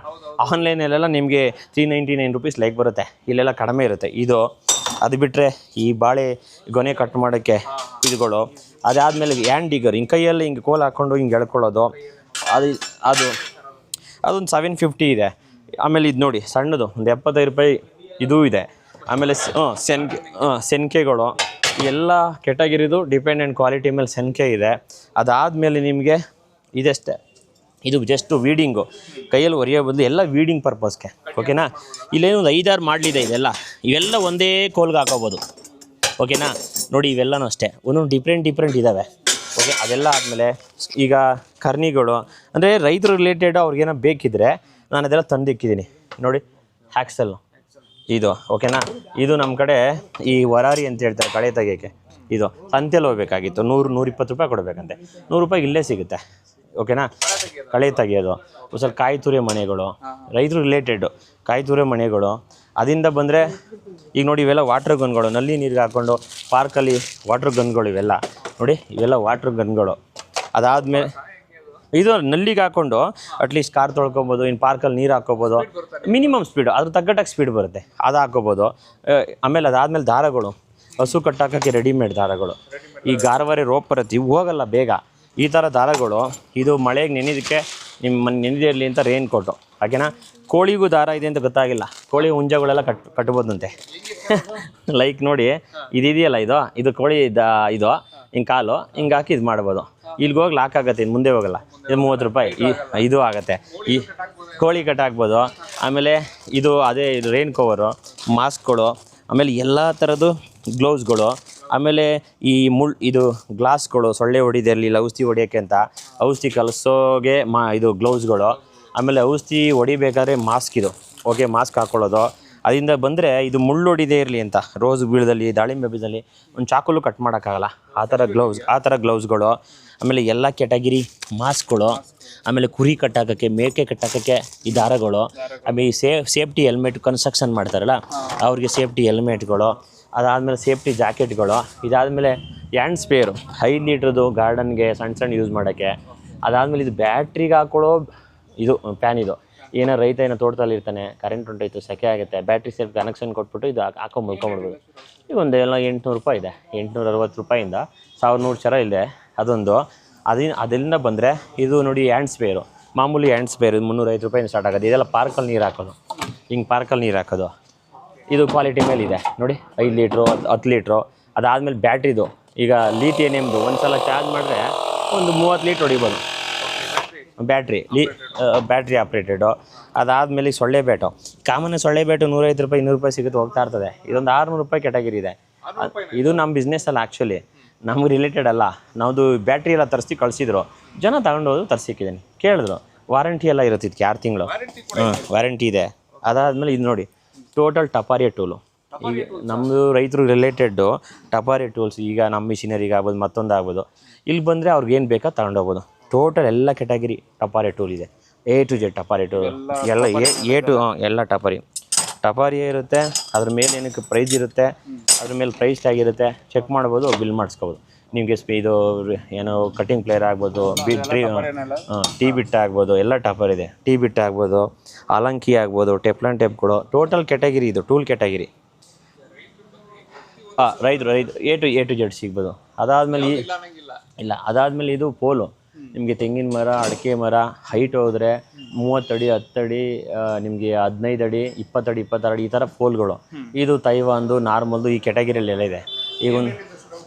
ಆನ್ಲೈನಲ್ಲೆಲ್ಲ ನಿಮಗೆ 399 ರೂಪೀಸ್ ಲೈಕ್ ಬರುತ್ತೆ, ಇಲ್ಲೆಲ್ಲ ಕಡಿಮೆ ಇರುತ್ತೆ. ಇದು ಅದು ಬಿಟ್ಟರೆ ಈ ಬಾಳೆ ಗೊನೆ ಕಟ್ ಮಾಡೋಕ್ಕೆ ಇದುಗಳು. ಅದಾದಮೇಲೆ ಹ್ಯಾಂಡ್ ಡಿಗರ್, ಹಿಂಗೆ ಕೈಯಲ್ಲಿ ಹಿಂಗೆ ಕೋಲ್ ಹಾಕ್ಕೊಂಡು ಹಿಂಗೆ ಎಳ್ಕೊಳ್ಳೋದು. ಅದೊಂದು 750 ಇದೆ. ಆಮೇಲೆ ಇದು ನೋಡಿ ಸಣ್ಣದು ಒಂದು 75 ರೂಪಾಯಿ ಇದೂ ಇದೆ. ಆಮೇಲೆ ಸೆನ್ಕೆಗಳು ಎಲ್ಲ ಕೆಟಗಿರಿದು ಡಿಪೆಂಡೆಂಟ್ ಕ್ವಾಲಿಟಿ ಮೇಲೆ ಸೆನ್ಕೆ ಇದೆ. ಅದಾದಮೇಲೆ ನಿಮಗೆ ಇದಷ್ಟೇ, ಇದು ಜಸ್ಟು ವೀಡಿಂಗು, ಕೈಯಲ್ಲಿ ಒರೆಯೋ ಬದಲು ಎಲ್ಲ ವೀಡಿಂಗ್ ಪರ್ಪಸ್ಗೆ. ಓಕೆನಾ? ಇಲ್ಲೇನು ಒಂದು 5-6 ಮಾಡಲಿದೆ. ಇವೆಲ್ಲ ಒಂದೇ ಕೋಲ್ಗೆ ಹಾಕೋಬೋದು. ಓಕೆನಾ? ನೋಡಿ ಇವೆಲ್ಲನೂ ಅಷ್ಟೇ, ಒಂದೊಂದು ಡಿಫ್ರೆಂಟ್ ಇದ್ದಾವೆ. ಓಕೆ? ಅದೆಲ್ಲ ಆದಮೇಲೆ ಈಗ ಕರ್ನಿಗಳು ಅಂದರೆ ರೈತರು ರಿಲೇಟೆಡ್ ಅವ್ರಿಗೇನೋ ಬೇಕಿದ್ದರೆ ನಾನು ಅದೆಲ್ಲ ತಂದಿಕ್ಕಿದ್ದೀನಿ. ನೋಡಿ ಹ್ಯಾಕ್ಸೆಲ್ಲು ಇದು. ಓಕೆನಾ? ಇದು ನಮ್ಮ ಕಡೆ ಈ ವರಾರಿ ಅಂತ ಹೇಳ್ತಾರೆ ಕಳೆ ತೆಗಿಯೋಕ್ಕೆ. ಇದು ಸಂತೆಯಲ್ಲಿ ಹೋಗ್ಬೇಕಾಗಿತ್ತು, 100-120 ರೂಪಾಯಿ ಕೊಡಬೇಕಂತೆ. 100 ರೂಪಾಯಿಗೆ ಇಲ್ಲೇ ಸಿಗುತ್ತೆ. ಓಕೆನಾ? ಕಳೆ ತೆಗಿಯೋದು. ಸ್ವಲ್ಪ ಕಾಯಿ ತುರಿ ಮನೆಗಳು, ರೈತರು ರಿಲೇಟೆಡು ಕಾಯಿ ತುರಿ ಮನೆಗಳು. ಅದರಿಂದ ಬಂದರೆ ಈಗ ನೋಡಿ ಇವೆಲ್ಲ ವಾಟ್ರ್ ಗನ್ಗಳು, ನಲ್ಲಿ ನೀರಿಗೆ ಹಾಕ್ಕೊಂಡು ಪಾರ್ಕಲ್ಲಿ ವಾಟ್ರ್ ಗನ್ಗಳು. ಇವೆಲ್ಲ ನೋಡಿ, ಇವೆಲ್ಲ ವಾಟ್ರ್ ಗನ್ಗಳು. ಅದಾದಮೇಲೆ ಇದು ನಲ್ಲಿಗೆ ಹಾಕ್ಕೊಂಡು ಅಟ್ಲೀಸ್ಟ್ ಕಾರ್ ತೊಳ್ಕೊಬೋದು, ಇನ್ನು ಪಾರ್ಕಲ್ಲಿ ನೀರು ಹಾಕ್ಕೋಬೋದು. ಮಿನಿಮಮ್ ಸ್ಪೀಡು, ಅದ್ರ ತಗ್ಗಟ್ಟಾಗಿ ಸ್ಪೀಡ್ ಬರುತ್ತೆ, ಅದು ಹಾಕ್ಕೋಬೋದು. ಆಮೇಲೆ ಅದಾದಮೇಲೆ ದಾರಗಳು, ಹಸು ಕಟ್ಟಾಕೋಕ್ಕೆ ರೆಡಿಮೇಡ್ ದಾರಗಳು. ಈ ಗಾರವಾರಿ ರೋಪ್ ಬರುತ್ತೆ, ಇವು ಹೋಗಲ್ಲ ಬೇಗ. ಈ ಥರ ದಾರಗಳು, ಇದು ಮಳೆಗೆ ನೆನೆಯೋದಕ್ಕೆ ನಿಮ್ಮ ನೆನೆದಿರಲಿ ಅಂತ ರೇನ್ ಕೋಟು. ಹಾಗೇನಾ? ಕೋಳಿಗೂ ದಾರ ಇದೆ ಅಂತ ಗೊತ್ತಾಗಿಲ್ಲ, ಕೋಳಿ ಹುಂಜಗಳೆಲ್ಲ ಕಟ್ಬೋದಂತೆ. ಲೈಕ್ ನೋಡಿ ಇದೆಯಲ್ಲ, ಇದು ಕೋಳಿ ಇದು ಹಿಂಗೆ ಕಾಲು ಹಿಂಗೆ ಹಾಕಿ ಇದು ಮಾಡ್ಬೋದು. ಇಲ್ಲಿಗೆ ಹೋಗಿ ಲಾಕ್ ಆಗುತ್ತೆ, ಇನ್ನು ಮುಂದೆ ಹೋಗಲ್ಲ. ಇದು 30 ರೂಪಾಯಿ ಇದು ಆಗುತ್ತೆ. ಈ ಕೋಳಿ ಕಟ್ ಹಾಕ್ಬೋದು. ಆಮೇಲೆ ಇದು ಅದೇ ಇದು ರೈನ್ ಕವರು, ಮಾಸ್ಕ್ಗಳು, ಆಮೇಲೆ ಎಲ್ಲ ಥರದ್ದು ಗ್ಲೌಸ್ಗಳು. ಆಮೇಲೆ ಈ ಇದು ಗ್ಲಾಸ್ಗಳು, ಸೊಳ್ಳೆ ಹೊಡಿದಿರಲಿಲ್ಲ ಔಷಧಿ ಹೊಡಿಯೋಕ್ಕೆ ಅಂತ ಔಷಧಿ ಕಲಸೋಗೆ ಇದು ಗ್ಲೌಸ್ಗಳು. ಆಮೇಲೆ ಔಷಧಿ ಹೊಡಿಬೇಕಾದ್ರೆ ಮಾಸ್ಕ್, ಇದು ಓಕೆ, ಮಾಸ್ಕ್ ಹಾಕ್ಕೊಳ್ಳೋದು. ಅದರಿಂದ ಬಂದರೆ ಇದು ಮುಳ್ಳೊಡಿದೇ ಇರಲಿ ಅಂತ, ರೋಸ್ ಬೀಳದಲ್ಲಿ, ದಾಳಿಂಬೆ ಬೀಳದಲ್ಲಿ ಒಂದು ಚಾಕುಲು ಕಟ್ ಮಾಡೋಕ್ಕಾಗಲ್ಲ, ಆ ಥರ ಗ್ಲೌಸ್ಗಳು. ಆಮೇಲೆ ಎಲ್ಲ ಕೆಟಗಿರಿ ಮಾಸ್ಕ್ಗಳು, ಆಮೇಲೆ ಕುರಿ ಕಟ್ಟಾಕೋಕ್ಕೆ, ಮೇಕೆ ಕಟ್ಟಾಕೋಕ್ಕೆ ಈ ದಾರಗಳು, ಆಮೇಲೆ ಈ ಸೇಫ್ಟಿ ಹೆಲ್ಮೆಟ್ ಕನ್ಸ್ಟ್ರಕ್ಷನ್ ಮಾಡ್ತಾರಲ್ಲ ಅವ್ರಿಗೆ ಸೇಫ್ಟಿ ಹೆಲ್ಮೆಟ್ಗಳು, ಅದಾದಮೇಲೆ ಸೇಫ್ಟಿ ಜಾಕೆಟ್ಗಳು, ಇದಾದಮೇಲೆ ಹ್ಯಾಂಡ್ ಸ್ಪೇರು 5 ಲೀಟ್ರದ್ದು ಗಾರ್ಡನ್ಗೆ ಸಣ್ಣ ಯೂಸ್ ಮಾಡೋಕ್ಕೆ. ಅದಾದಮೇಲೆ ಇದು ಬ್ಯಾಟ್ರಿಗೆ ಹಾಕ್ಕೊಳ್ಳೋ ಇದು ಪ್ಯಾನ್, ಇದು ಏನೋ ರೈತ ಏನೋ ತೋಟದಲ್ಲಿ ಇರ್ತಾನೆ, ಕರೆಂಟ್ ಹೊಂಟೋಯ್ತು, ಸೆಕೆ ಆಗುತ್ತೆ, ಬ್ಯಾಟ್ರಿ ಸೇಫ್ ಕನೆಕ್ಷನ್ ಕೊಟ್ಬಿಟ್ಟು ಇದು ಹಾಕೊಂಡು ಮಲ್ಕೊಂಬಿಡ್ಬೋದು. ಈಗ ಒಂದು ಎಲ್ಲ 800 ರೂಪಾಯಿ ಇದೆ, 860 ರೂಪಾಯಿಂದ 1100 ಚರ ಇದೆ ಅದೊಂದು. ಅದರಿಂದ ಬಂದರೆ ಇದು ನೋಡಿ ಹ್ಯಾಂಡ್ ಸ್ಪೇರು, ಮಾಮೂಲಿ ಹ್ಯಾಂಡ್ ಸ್ಪೇರು 350 ರೂಪಾಯಿಂದ ಸ್ಟಾರ್ಟ್ ಆಗೋದು. ಇದೆಲ್ಲ ಪಾರ್ಕಲ್ಲಿ ನೀರು ಹಾಕೋದು, ಹಿಂಗೆ ಪಾರ್ಕಲ್ಲಿ ನೀರು ಹಾಕೋದು. ಇದು ಕ್ವಾಲಿಟಿ ಮೇಲೆ ಇದೆ ನೋಡಿ, 5 ಲೀಟ್ರು 10 ಲೀಟ್ರು. ಅದಾದಮೇಲೆ ಬ್ಯಾಟ್ರಿದು, ಈಗ ಲಿಥಿಯನಿಯಮ್ದು ಒಂದು ಸಲ ಚಾರ್ಜ್ ಮಾಡಿದ್ರೆ ಒಂದು 30 ಲೀಟ್ರ್ ಹೊಡಿಬೋದು ಬ್ಯಾಟ್ರಿ ಆಪ್ರೇಟೆಡು. ಅದಾದಮೇಲೆ ಸೊಳ್ಳೆ ಬ್ಯಾಟು, ಕಾಮನ್ ಸೊಳ್ಳೆ ಬ್ಯಾಟು 150 ರೂಪಾಯಿ 200 ರೂಪಾಯಿ ಸಿಗುತ್ತೆ, ಹೋಗ್ತಾ ಇರ್ತದೆ. ಇದೊಂದು 600 ರೂಪಾಯಿ ಕೆಟಗಿರಿ ಇದೆ. ಇದು ನಮ್ಮ ಬಿಸ್ನೆಸ್ ಅಲ್ಲ, ಆ್ಯಕ್ಚುಲಿ ನಮ್ಗೆ ರಿಲೇಟೆಡ್ ಅಲ್ಲ. ನಾವುದು ಬ್ಯಾಟ್ರಿ ಎಲ್ಲ ತರಿಸಿ ಕಳಿಸಿದ್ರು, ಜನ ತಗೊಂಡೋದು ತರಿಸಿಕ್ಕಿದ್ದೀನಿ, ಕೇಳಿದ್ರು. ವಾರಂಟಿ ಎಲ್ಲ ಇರುತ್ತೆ ಇದಕ್ಕೆ 6 ತಿಂಗಳು ವಾರಂಟಿ ಇದೆ. ಅದಾದಮೇಲೆ ಇದು ನೋಡಿ ಟೋಟಲ್ ಟಪಾರಿಯ ಟೂಲು, ಈಗ ನಮ್ಮದು ರೈತರು ರಿಲೇಟೆಡ್ಡು ಟಪಾರಿಯ ಟೂಲ್ಸ್. ಈಗ ನಮ್ಮ ಮಿಷಿನರಿಗೆ ಆಗ್ಬೋದು, ಮತ್ತೊಂದು ಆಗ್ಬೋದು, ಇಲ್ಲಿ ಬಂದರೆ ಅವ್ರಿಗೇನು ಬೇಕಾ ತಗೊಂಡೋಗ್ಬೋದು. ಟೋಟಲ್ ಎಲ್ಲ ಕೆಟಗಿರಿ ಟಪಾರಿ ಟೂಲ್ ಇದೆ, A to Z ಟಪಾರಿ ಟೂಲ್ ಎಲ್ಲ ಎಲ್ಲ ಟಪಾರಿಯೇ ಇರುತ್ತೆ. ಅದ್ರ ಮೇಲೆ ಏನಕ್ಕೆ ಪ್ರೈಸ್ ಇರುತ್ತೆ, ಅದ್ರ ಮೇಲೆ ಪ್ರೈಸ್ ಟ್ಯಾಗ್ ಇರುತ್ತೆ, ಚೆಕ್ ಮಾಡ್ಬೋದು, ಬಿಲ್ ಮಾಡಿಸ್ಕೋಬೋದು. ನಿಮಗೆ ಇದು ಏನೋ ಕಟಿಂಗ್ ಪ್ಲೇಯರ್ ಆಗ್ಬೋದು, ಟೀ ಬಿಟ್ ಆಗ್ಬೋದು, ಎಲ್ಲ ಟಪರ್ ಇದೆ. ಟೀ ಬಿಟ್ ಆಗ್ಬೋದು, ಅಲಂಕಿ ಆಗ್ಬೋದು, ಟೆಪ್ಲನ್ ಟೇಪ್ಗಳು, ಟೋಟಲ್ ಕೆಟಗಿರಿ ಇದು ಟೂಲ್ ಕೆಟಗಿರಿ. ರೈತರು A to Z ಸಿಗ್ಬೋದು. ಅದಾದಮೇಲೆ ಇದು ಪೋಲು, ನಿಮಗೆ ತೆಂಗಿನ ಮರ, ಅಡಿಕೆ ಮರ ಹೈಟ್ ಹೋದರೆ 30 ಅಡಿ 10 ಅಡಿ, ನಿಮಗೆ 15 ಅಡಿ 20 ಅಡಿ 26 ಅಡಿ ಈ ಥರ ಪೋಲ್ಗಳು. ಇದು ತೈವಾನ್ದು, ನಾರ್ಮಲ್ದು, ಈ ಕೆಟಗಿರಿಯಲ್ಲೆಲ್ಲ ಇದೆ. ಈಗ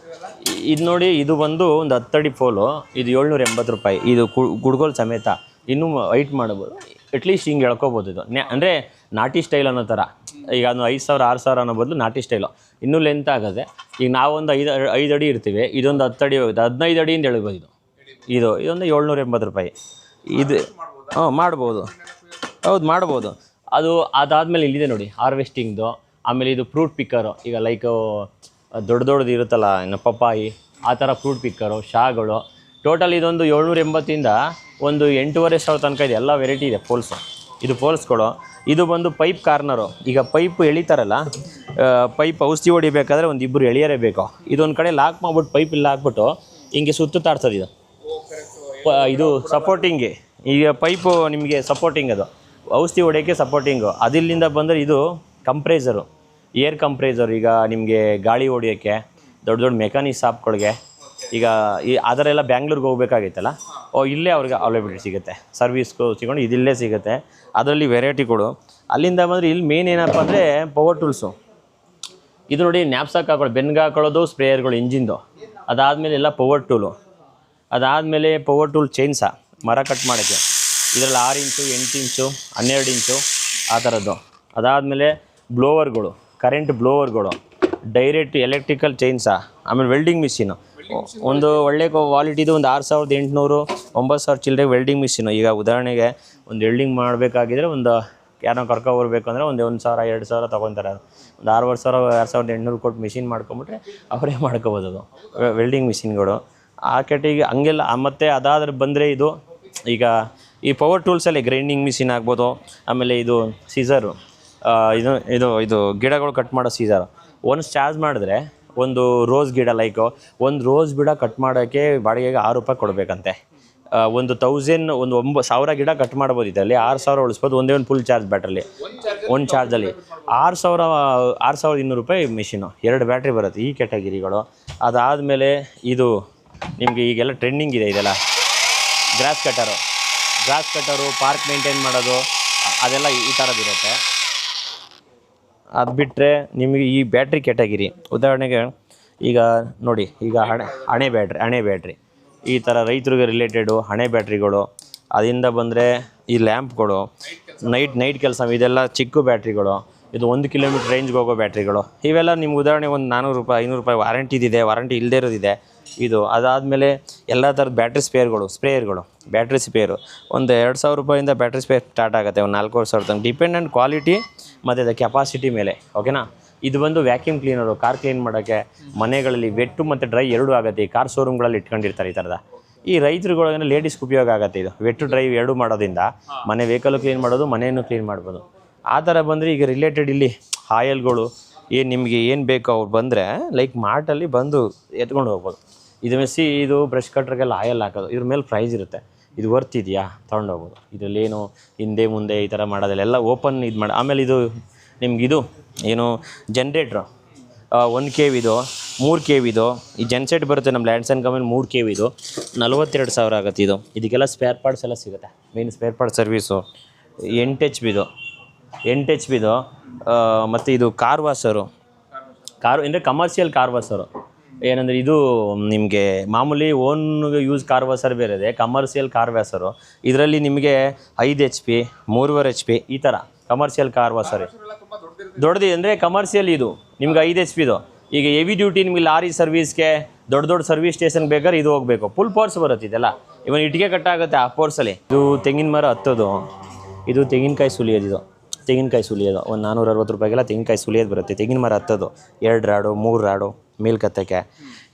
ಇದು ನೋಡಿ, ಇದು ಬಂದು ಒಂದು 10 ಅಡಿ ಪೋಲು, ಇದು 780 ರೂಪಾಯಿ. ಇದು ಗುಡ್ಗೋಲ್ ಸಮೇತ ಇನ್ನೂ ಹೈಟ್ ಮಾಡ್ಬೋದು, ಅಟ್ಲೀಸ್ಟ್ ಹಿಂಗೆ ಎಳ್ಕೊಬೋದು. ಇದು ಅಂದರೆ ನಾಟಿ ಸ್ಟೈಲ್ ಅನ್ನೋ ಥರ. ಈಗ ಅದು 5000 6000 ಅನ್ನೋ ಬದಲು ನಾಟಿ ಸ್ಟೈಲು ಇನ್ನೂ ಲೆಂತ್ ಆಗುತ್ತೆ. ಈಗ ನಾವೊಂದು 5 ಅಡಿ ಇರ್ತೀವಿ, ಇದೊಂದು 10 ಅಡಿ ಹೋಗುತ್ತೆ, 15 ಅಡಿಯಿಂದ ಎಳ್ಬೋದು. ಇದೊಂದು 780 ರೂಪಾಯಿ. ಇದು ಮಾಡ್ಬೋದು, ಹೌದು ಮಾಡ್ಬೋದು. ಅದಾದಮೇಲೆ ಇಲ್ಲಿದೆ ನೋಡಿ ಹಾರ್ವೆಸ್ಟಿಂಗ್ದು. ಆಮೇಲೆ ಇದು ಫ್ರೂಟ್ ಪಿಕ್ಕರು, ಈಗ ಲೈಕ್ ದೊಡ್ಡದು ಇರುತ್ತಲ್ಲ, ಇನ್ನು ಪಪ್ಪಾಯಿ ಆ ಥರ ಫ್ರೂಟ್ ಪಿಕ್ಕರು, ಶಾಗಳು. ಟೋಟಲ್ ಇದೊಂದು 780ಇಂದ ಒಂದು 8500 ತನಕ ಇದೆ, ಎಲ್ಲ ವೆರೈಟಿ ಇದೆ ಪೋಲ್ಸು. ಇದು ಪೋಲ್ಸ್ಗಳು. ಇದು ಬಂದು ಪೈಪ್ ಕಾರ್ನರು, ಈಗ ಪೈಪ್ ಎಳಿತಾರಲ್ಲ, ಪೈಪ್ ಔಷಧಿ ಹೊಡಿಬೇಕಾದ್ರೆ ಒಂದು ಇಬ್ಬರು ಎಳೆಯರೇ ಬೇಕು. ಇದೊಂದು ಕಡೆ ಲಾಕ್ ಮಾಡ್ಬಿಟ್ಟು ಪೈಪ್ ಇಲ್ಲ ಹಾಕ್ಬಿಟ್ಟು ಹಿಂಗೆ ಸುತ್ತುತ್ತಾ ಇರ್ತದೆ. ಇದು ಸಪೋರ್ಟಿಂಗ್ಗೆ, ಈಗ ಪೈಪು ನಿಮಗೆ ಸಪೋರ್ಟಿಂಗ್, ಅದು ಔಷಧಿ ಹೊಡೆಯೋಕ್ಕೆ ಸಪೋರ್ಟಿಂಗು. ಅದಿಲ್ಲಿಂದ ಬಂದರೆ ಇದು ಕಂಪ್ರೇಸರು, ಏರ್ ಕಂಪ್ರೇಸರ್. ಈಗ ನಿಮಗೆ ಗಾಳಿ ಹೊಡಿಯೋಕ್ಕೆ, ದೊಡ್ಡ ಮೆಕ್ಯಾನಿಕ್ ಶಾಪ್ಗಳಿಗೆ, ಈಗ ಅದರೆಲ್ಲ ಬ್ಯಾಂಗ್ಳೂರ್ಗೆ ಹೋಗ್ಬೇಕಾಗಿತ್ತಲ್ಲ, ಇಲ್ಲೇ ಅವ್ರಿಗೆ ಅವೈಲಬಿಲಿಟಿ ಸಿಗುತ್ತೆ, ಸರ್ವಿಸ್ಗೂ ಸಿಗೊಂಡು ಇದಿಲ್ಲೇ ಸಿಗುತ್ತೆ. ಅದರಲ್ಲಿ ವೆರೈಟಿಗಳು. ಅಲ್ಲಿಂದ ಬಂದರೆ ಇಲ್ಲಿ ಮೇನ್ ಏನಪ್ಪ ಅಂದರೆ ಪವರ್ ಟೂಲ್ಸು. ಇದು ನೋಡಿ ನ್ಯಾಪ್ಸಾಕ್ ಹಾಕೊಳ್ಳೋ, ಬೆನ್ಗೆ ಹಾಕೊಳ್ಳೋದು, ಸ್ಪ್ರೇಯರ್ಗಳು ಇಂಜಿನ್ದು. ಅದಾದಮೇಲೆ ಎಲ್ಲ ಪವರ್ ಟೂಲು. ಅದಾದಮೇಲೆ ಪವರ್ ಟೂಲ್ ಚೈನ್ಸಾ, ಮರ ಕಟ್ ಮಾಡೋಕ್ಕೆ. ಇದರಲ್ಲಿ 6 ಇಂಚು 8 ಇಂಚು 12 ಇಂಚು ಆ ಥರದ್ದು. ಅದಾದಮೇಲೆ ಬ್ಲೋವರ್ಗಳು, ಕರೆಂಟ್ ಬ್ಲೋವರ್ಗಳು, ಡೈರೆಕ್ಟ್ ಎಲೆಕ್ಟ್ರಿಕಲ್ ಚೈನ್ಸಾ. ಆಮೇಲೆ ವೆಲ್ಡಿಂಗ್ ಮಿಷಿನು, ಒಂದು ಒಳ್ಳೆ ಕ್ವಾಲಿಟಿದು ಒಂದು 6800 9000 ಚಿಲ್ಲರೆ ವೆಲ್ಡಿಂಗ್ ಮಿಷಿನು. ಈಗ ಉದಾಹರಣೆಗೆ ಒಂದು ವೆಲ್ಡಿಂಗ್ ಮಾಡಬೇಕಾಗಿದ್ರೆ ಒಂದು ಯಾರನ್ನ ಕರ್ಕೊಬರ್ಬೇಕು ಅಂದರೆ ಒಂದು 1000 2000 ತೊಗೊತಾರೆ. ಒಂದು 6000 2800 ಕೊಟ್ಟು ಮಿಷಿನ್ ಮಾಡ್ಕೊಂಬಿಟ್ರೆ ಅವರೇ ಮಾಡ್ಕೋಬೋದು. ಅದು ವೆಲ್ಡಿಂಗ್ ಮಿಷಿನ್ಗಳು ಆ ಕೆಟಿಗೆ ಹಂಗೆಲ್ಲ. ಮತ್ತು ಅದಾದ್ರೆ ಬಂದರೆ ಇದು ಈಗ ಈ ಪವರ್ ಟೂಲ್ಸಲ್ಲಿ ಗ್ರೈಂಡಿಂಗ್ ಮಿಷಿನ್ ಆಗ್ಬೋದು. ಆಮೇಲೆ ಇದು ಸೀಸರು, ಇದು ಗಿಡಗಳು ಕಟ್ ಮಾಡೋ ಸೀಸರು. ಒನ್ಸ್ ಚಾರ್ಜ್ ಮಾಡಿದ್ರೆ ಒಂದು ರೋಸ್ ಗಿಡ, ಲೈಕು ಒಂದು ರೋಸ್ ಗಿಡ ಕಟ್ ಮಾಡೋಕ್ಕೆ ಬಾಡಿಗೆಗೆ 6 ರೂಪಾಯಿ ಕೊಡಬೇಕಂತೆ. ಒಂದು 1000 ಗಿಡ ಕಟ್ ಮಾಡ್ಬೋದು. ಇದರಲ್ಲಿ 6000 ಉಳಿಸ್ಬೋದು. ಒಂದು ಫುಲ್ ಚಾರ್ಜ್ ಬ್ಯಾಟ್ರಲ್ಲಿ, ಒಂದು ಚಾರ್ಜಲ್ಲಿ 6200 ರೂಪಾಯಿ ಮಿಷಿನು. 2 ಬ್ಯಾಟ್ರಿ ಬರುತ್ತೆ ಈ ಕೆಟಗಿರಿಗಳು. ಅದಾದಮೇಲೆ ಇದು ನಿಮಗೆ ಈಗೆಲ್ಲ ಟ್ರೆಂಡಿಂಗ್ ಇದೆ, ಇದೆಲ್ಲ ಗ್ರಾಸ್ ಕಟ್ಟರು, ಪಾರ್ಕ್ ಮೇಂಟೈನ್ ಮಾಡೋದು, ಅದೆಲ್ಲ ಈ ಥರದ್ದಿರುತ್ತೆ. ಅದು ಬಿಟ್ಟರೆ ನಿಮಗೆ ಈ ಬ್ಯಾಟ್ರಿ ಕೆಟಗಿರಿ, ಉದಾಹರಣೆಗೆ ಈಗ ನೋಡಿ, ಈಗ ಹಣೆ ಬ್ಯಾಟ್ರಿ ಈ ಥರ ರೈತರಿಗೆ ರಿಲೇಟೆಡು ಹಣೆ ಬ್ಯಾಟ್ರಿಗಳು. ಅದರಿಂದ ಬಂದರೆ ಈ ಲ್ಯಾಂಪ್ಗಳು, ನೈಟ್ ಕೆಲಸ, ಇದೆಲ್ಲ ಚಿಕ್ಕ ಬ್ಯಾಟ್ರಿಗಳು. ಇದು 1 ಕಿಲೋಮೀಟ್ರ್ ರೇಂಜ್ಗೆ ಹೋಗೋ ಬ್ಯಾಟ್ರಿಗಳು. ಇವೆಲ್ಲ ನಿಮ್ಗೆ ಉದಾಹರಣೆ ಒಂದು 400 ರೂಪಾಯಿ 500 ರೂಪಾಯಿ ವಾರಂಟಿ ಇಲ್ಲದೇ ಇರೋದಿದೆ. ಇದು ಅದಾದಮೇಲೆ ಎಲ್ಲ ಥರದ ಬ್ಯಾಟ್ರಿ ಸ್ಪ್ರೇಯರ್ಗಳು ಬ್ಯಾಟ್ರಿ ಸ್ಪೇರು ಒಂದು 2,000 ರೂಪಾಯಿಂದ ಬ್ಯಾಟ್ರಿ ಸ್ಪೇರ್ ಸ್ಟಾರ್ಟ್ ಆಗುತ್ತೆ, ಒಂದು 4,500 ತನಕ, ಡಿಪೆಂಡೆಂಟ್ ಕ್ವಾಲಿಟಿ ಮತ್ತು ಅದು ಕೆಪಾಸಿಟಿ ಮೇಲೆ. ಓಕೆನಾ. ಇದು ಬಂದು ವ್ಯಾಕ್ಯೂಮ್ ಕ್ಲೀನರು, ಕಾರ್ ಕ್ಲೀನ್ ಮಾಡೋಕ್ಕೆ, ಮನೆಗಳಲ್ಲಿ ವೆಟ್ಟು ಮತ್ತು ಡ್ರೈ ಎರಡೂ ಆಗುತ್ತೆ. ಈ ಕಾರ್ ಶೋರೂಮ್ಗಳಲ್ಲಿ ಇಟ್ಕೊಂಡಿರ್ತಾರೆ ಈ ಥರದ. ಈ ರೈತರುಗಳಿಗೆ ಲೇಡೀಸ್ಗೆ ಉಪಯೋಗ ಆಗುತ್ತೆ ಇದು, ವೆಟ್ಟು ಡ್ರೈ ಎರಡೂ ಮಾಡೋದ್ರಿಂದ ಮನೆ ವೆಹಿಕಲ್ಲು ಕ್ಲೀನ್ ಮಾಡೋದು, ಮನೆಯನ್ನು ಕ್ಲೀನ್ ಮಾಡ್ಬೋದು. ಆ ಥರ ಬಂದರೆ ಈಗ ರಿಲೇಟೆಡ್ ಇಲ್ಲಿ ಆಯಲ್ಗಳು ಏನು ನಿಮಗೆ ಏನು ಬೇಕೋ ಅವ್ರು ಬಂದರೆ ಲೈಕ್ ಮಾರ್ಟಲ್ಲಿ ಬಂದು ಎತ್ಕೊಂಡು ಹೋಗ್ಬೋದು. ಇದು ಇದು ಬ್ರಷ್ ಕಟ್ರಿಗೆಲ್ಲ ಆಯಲ್ ಹಾಕೋದು, ಇದ್ರ ಮೇಲೆ ಪ್ರೈಸ್ ಇರುತ್ತೆ. ಇದು ವರ್ತ್ ಇದೆಯಾ ತೊಗೊಂಡೋಗ್ಬೋದು. ಇದರಲ್ಲೇನು ಹಿಂದೆ ಮುಂದೆ ಈ ಥರ ಮಾಡೋದಿಲ್ಲ, ಎಲ್ಲ ಓಪನ್ ಇದು ಮಾಡಿ. ಆಮೇಲೆ ಇದು ನಿಮಗಿದು ಏನು ಜನ್ರೇಟ್ರು 1 KV ಇದು, 3 KV ಇದು. ಈ ಜೆನ್ಸೆಟ್ ಬರುತ್ತೆ ನಮ್ಮ ಲ್ಯಾಂಡ್ಸನ್ ಕಂಪನಿ 3 KV ಇದು, 42,000 ಆಗುತ್ತೆ ಇದು. ಇದಕ್ಕೆಲ್ಲ ಸ್ಪೇರ್ ಪಾರ್ಟ್ಸ್ ಎಲ್ಲ ಸಿಗುತ್ತೆ. Main spare part service 8 HP ಇದು, 8 HP ಇದು. ಮತ್ತು ಇದು ಕಾರ್ ವಾಷರು, ಅಂದರೆ ಕಮರ್ಷಿಯಲ್ ಕಾರ್ ವಾಷರು. ಏನಂದರೆ ಇದು ನಿಮಗೆ ಮಾಮೂಲಿ ಓನ್ ಯೂಸ್ ಕಾರ್ ವಾಷರ್ ಬೇರೆ ಇದೆ, ಕಮರ್ಷಿಯಲ್ ಕಾರ್ ವಾಷರು. ಇದರಲ್ಲಿ ನಿಮಗೆ 5 HP 3.5 HP ಈ ಥರ ಕಮರ್ಷಿಯಲ್ ಕಾರ್ ವಾಷರ್. ದೊಡ್ಡದು ಅಂದರೆ ಕಮರ್ಷಿಯಲ್ ಇದು ನಿಮ್ಗೆ 5 HP ಇದು. ಈಗ ಹೆವಿ ಡ್ಯೂಟಿ ನಿಮಗೆ ಲಾರಿ ಸರ್ವೀಸ್ಗೆ, ದೊಡ್ಡ ಸರ್ವಿಸ್ ಸ್ಟೇಷನ್ಗೆ ಬೇಕಾದ್ರೆ ಇದು ಹೋಗಬೇಕು. ಫುಲ್ ಪೋರ್ಸ್ ಬರುತ್ತೆ ಇದೆಲ್ಲ. ಇವನ್ ಇಟ್ಟಿಗೆ ಕಟ್ಟಾಗುತ್ತೆ ಆ ಪೋರ್ಸಲ್ಲಿ. ಇದು ತೆಂಗಿನ ಮರ ಹತ್ತೋದು, ಇದು ತೆಂಗಿನಕಾಯಿ ಸುಲಿಯೋದು. ಇದು ತೆಂಗಿನಕಾಯಿ ಸುಲಿಯೋದು ಒಂದು 460 ರೂಪಾಯಿಗೆಲ್ಲ ತೆಂಗಿನಕಾಯಿ ಸುಲಿಯೋದು ಬರುತ್ತೆ. ತೆಂಗಿನ ಮರ ಹತ್ತೋದು 2 ರಾಡು 3 ರಾಡು ಮೇಲ್ಕತ್ತಕ್ಕೆ.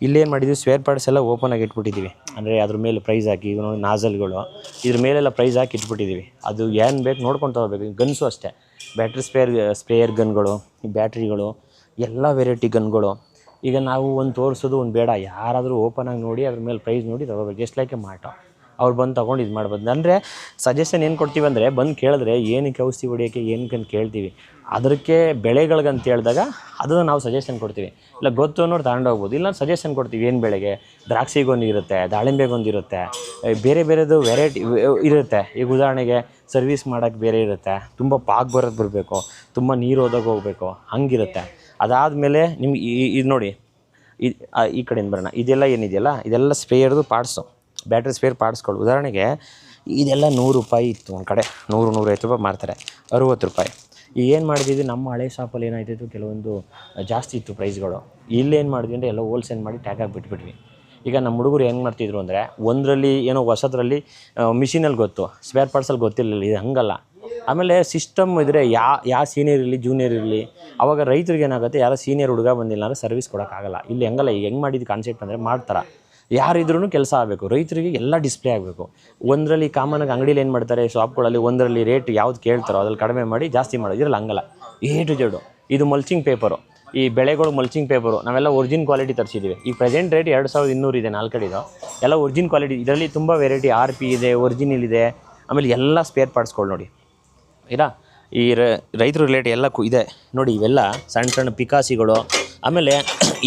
ಇಲ್ಲೇನು ಮಾಡಿದ್ವಿ, ಸ್ಪೇರ್ ಪಾರ್ಟ್ಸ್ ಎಲ್ಲ ಓಪನಾಗಿ ಇಟ್ಬಿಟ್ಟಿದ್ದೀವಿ. ಅಂದರೆ ಅದ್ರ ಮೇಲೆ ಪ್ರೈಸ್ ಹಾಕಿ, ಈಗ ನೋಡಿ ನಾಜಲ್ಗಳು ಇದ್ರ ಮೇಲೆಲ್ಲ ಪ್ರೈಸ್ ಹಾಕಿ ಇಟ್ಬಿಟ್ಟಿದ್ದೀವಿ. ಅದು ಏನು ಬೇಕು ನೋಡ್ಕೊಂಡು ತಗೋಬೇಕು. ಗನ್ಸು ಅಷ್ಟೇ, ಬ್ಯಾಟ್ರಿ ಸ್ಪ್ರೇಯರ್ ಗನ್ಗಳು, ಬ್ಯಾಟ್ರಿಗಳು, ಎಲ್ಲ ವೆರೈಟಿ ಗನ್ಗಳು. ಈಗ ನಾವು ಒಂದು ತೋರಿಸೋದು ಒಂದು ಬೇಡ, ಯಾರಾದರೂ ಓಪನಾಗಿ ನೋಡಿ ಅದ್ರ ಮೇಲೆ ಪ್ರೈಸ್ ನೋಡಿ ತಗೋಬೇಕು. ಜಸ್ಟ್ ಲೈಕ್ ಮಾಟ ಅವ್ರು ಬಂದು ತೊಗೊಂಡು ಇದು ಮಾಡ್ಬೋದು. ಅಂದರೆ ಸಜೆಷನ್ ಏನು ಕೊಡ್ತೀವಿ ಅಂದರೆ, ಬಂದು ಕೇಳಿದ್ರೆ ಏನಕ್ಕೆ ಔಷಧಿ ಹೊಡಿಯೋಕ್ಕೆ ಏನಕ್ಕೆ ಅಂತ ಕೇಳ್ತೀವಿ. ಅದಕ್ಕೆ ಬೆಳೆಗಳಿಗಂತ ಹೇಳಿದಾಗ ಅದನ್ನು ನಾವು ಸಜೆಷನ್ ಕೊಡ್ತೀವಿ. ಇಲ್ಲ ಗೊತ್ತು ಅನ್ನೋರು ತಗೊಂಡೋಗ್ಬೋದು, ಇಲ್ಲ ಸಜೆಷನ್ ಕೊಡ್ತೀವಿ. ಏನು ಬೆಳೆಗೆ ದ್ರಾಕ್ಷಿಗೊಂದು ಇರುತ್ತೆ, ದಾಳಿಂಬೆಗೊಂದು ಇರುತ್ತೆ, ಬೇರೆದು ವೆರೈಟಿ ಇರುತ್ತೆ. ಈಗ ಉದಾಹರಣೆಗೆ ಸರ್ವಿಸ್ ಮಾಡೋಕ್ಕೆ ಬೇರೆ ಇರುತ್ತೆ, ತುಂಬ ಪಾಕ್ ಬರಬೇಕು, ತುಂಬ ನೀರು ಹೋದಾಗ ಹೋಗಬೇಕು, ಹಂಗಿರುತ್ತೆ. ಅದಾದಮೇಲೆ ನಿಮ್ಗೆ ಇದು ನೋಡಿ, ಈ ಕಡೆಯಿಂದ ಬರೋಣ. ಇದೆಲ್ಲ ಏನಿದೆಯಲ್ಲ ಇದೆಲ್ಲ ಸ್ಪೇರ್ದು ಪಾರ್ಟ್ಸು, ಬ್ಯಾಟ್ರಿ ಸ್ಪೇರ್ ಪಾರ್ಟ್ಸ್ಗಳು. ಉದಾಹರಣೆಗೆ ಇದೆಲ್ಲ 100 ರೂಪಾಯಿ ಇತ್ತು ಒಂದು ಕಡೆ, 100-150 ರೂಪಾಯಿ ಮಾರ್ತಾರೆ, 60 ರೂಪಾಯಿ. ಈಗ ಏನು ಮಾಡಿದ್ವಿ, ನಮ್ಮ ಹಳೆ ಶಾಪಲ್ಲಿ ಏನಾಯ್ತಿತ್ತು, ಕೆಲವೊಂದು ಜಾಸ್ತಿ ಇತ್ತು ಪ್ರೈಸ್ಗಳು. ಇಲ್ಲೇನು ಮಾಡಿದ್ವಿ ಅಂದರೆ ಎಲ್ಲ ಹೋಲ್ಸೇಲ್ ಮಾಡಿ ಟ್ಯಾಗ್ ಬಿಟ್ಬಿಟ್ವಿ. ಈಗ ನಮ್ಮ ಹುಡುಗರು ಹೆಂಗೆ ಮಾಡ್ತಿದ್ರು ಅಂದರೆ, ಒಂದರಲ್ಲಿ ಏನೋ ಹೊಸದ್ರಲ್ಲಿ ಮಿಷಿನಲ್ಲಿ ಗೊತ್ತು, ಸ್ಪೇರ್ ಪಾರ್ಟ್ಸಲ್ಲಿ ಗೊತ್ತಿರಲಿಲ್ಲ. ಇದು ಹಂಗಲ್ಲ. ಆಮೇಲೆ ಸಿಸ್ಟಮ್ ಇದ್ದರೆ ಯಾವ ಸೀನಿಯರ್ ಇರಲಿ ಜೂನಿಯರ್ ಇರಲಿ, ಅವಾಗ ರೈತರಿಗೆ ಏನಾಗುತ್ತೆ, ಯಾರೋ ಸೀನಿಯರ್ ಹುಡುಗ ಬಂದಿಲ್ಲ ಅಂದರೆ ಸರ್ವಿಸ್ ಕೊಡೋಕ್ಕಾಗಲ್ಲ. ಇಲ್ಲಿ ಹೆಂಗಲ್ಲ. ಈಗ ಹೆಂಗೆ ಮಾಡಿದ್ದು ಕಾನ್ಸೆಪ್ಟ್ ಅಂದರೆ, ಮಾಡ್ತಾರೆ ಯಾರಿದ್ರೂ ಕೆಲಸ ಆಗಬೇಕು, ರೈತರಿಗೆ ಎಲ್ಲ ಡಿಸ್ಪ್ಲೇ ಆಗಬೇಕು. ಒಂದರಲ್ಲಿ ಕಾಮನಾಗಿ ಅಂಗಡೀಲಿ ಏನು ಮಾಡ್ತಾರೆ, ಶಾಪ್ಗಳಲ್ಲಿ ಒಂದರಲ್ಲಿ ರೇಟ್ ಯಾವ್ದು ಕೇಳ್ತಾರೋ ಅದ್ರಲ್ಲಿ ಕಡಿಮೆ ಮಾಡಿ ಜಾಸ್ತಿ ಮಾಡೋದು. ಇದ್ರಲ್ಲಿ ಹಂಗಲ್ಲ, A to Z. ಇದು ಮಲ್ಚಿಂಗ್ ಪೇಪರು, ಈ ಬೆಳೆಗಳು ಮಲ್ಚಿಂಗ್ ಪೇಪರು ನಾವೆಲ್ಲ ಒರಿಜಿನ್ ಕ್ವಾಲಿಟಿ ತರಿಸಿದ್ದೀವಿ. ಈ ಪ್ರೆಸೆಂಟ್ ರೇಟ್ 2,200 ಇದೆ 4 ಕಡೆದು, ಎಲ್ಲ ಒರಿಜಿನ್ ಕ್ವಾಲಿಟಿ. ಇದರಲ್ಲಿ ತುಂಬ ವೆರೈಟಿ RP ಇದೆ, ಒರಿಜಿನಲ್ ಇದೆ. ಆಮೇಲೆ ಎಲ್ಲ ಸ್ಪೇರ್ ಪಾರ್ಟ್ಸ್ಗಳು ನೋಡಿ ಇಲ್ಲ, ಈ ರೈತರು ರಿಲೇಟ್ ಎಲ್ಲ ಇದೆ ನೋಡಿ. ಇವೆಲ್ಲ ಸಣ್ಣ ಪಿಕಾಸಿಗಳು. ಆಮೇಲೆ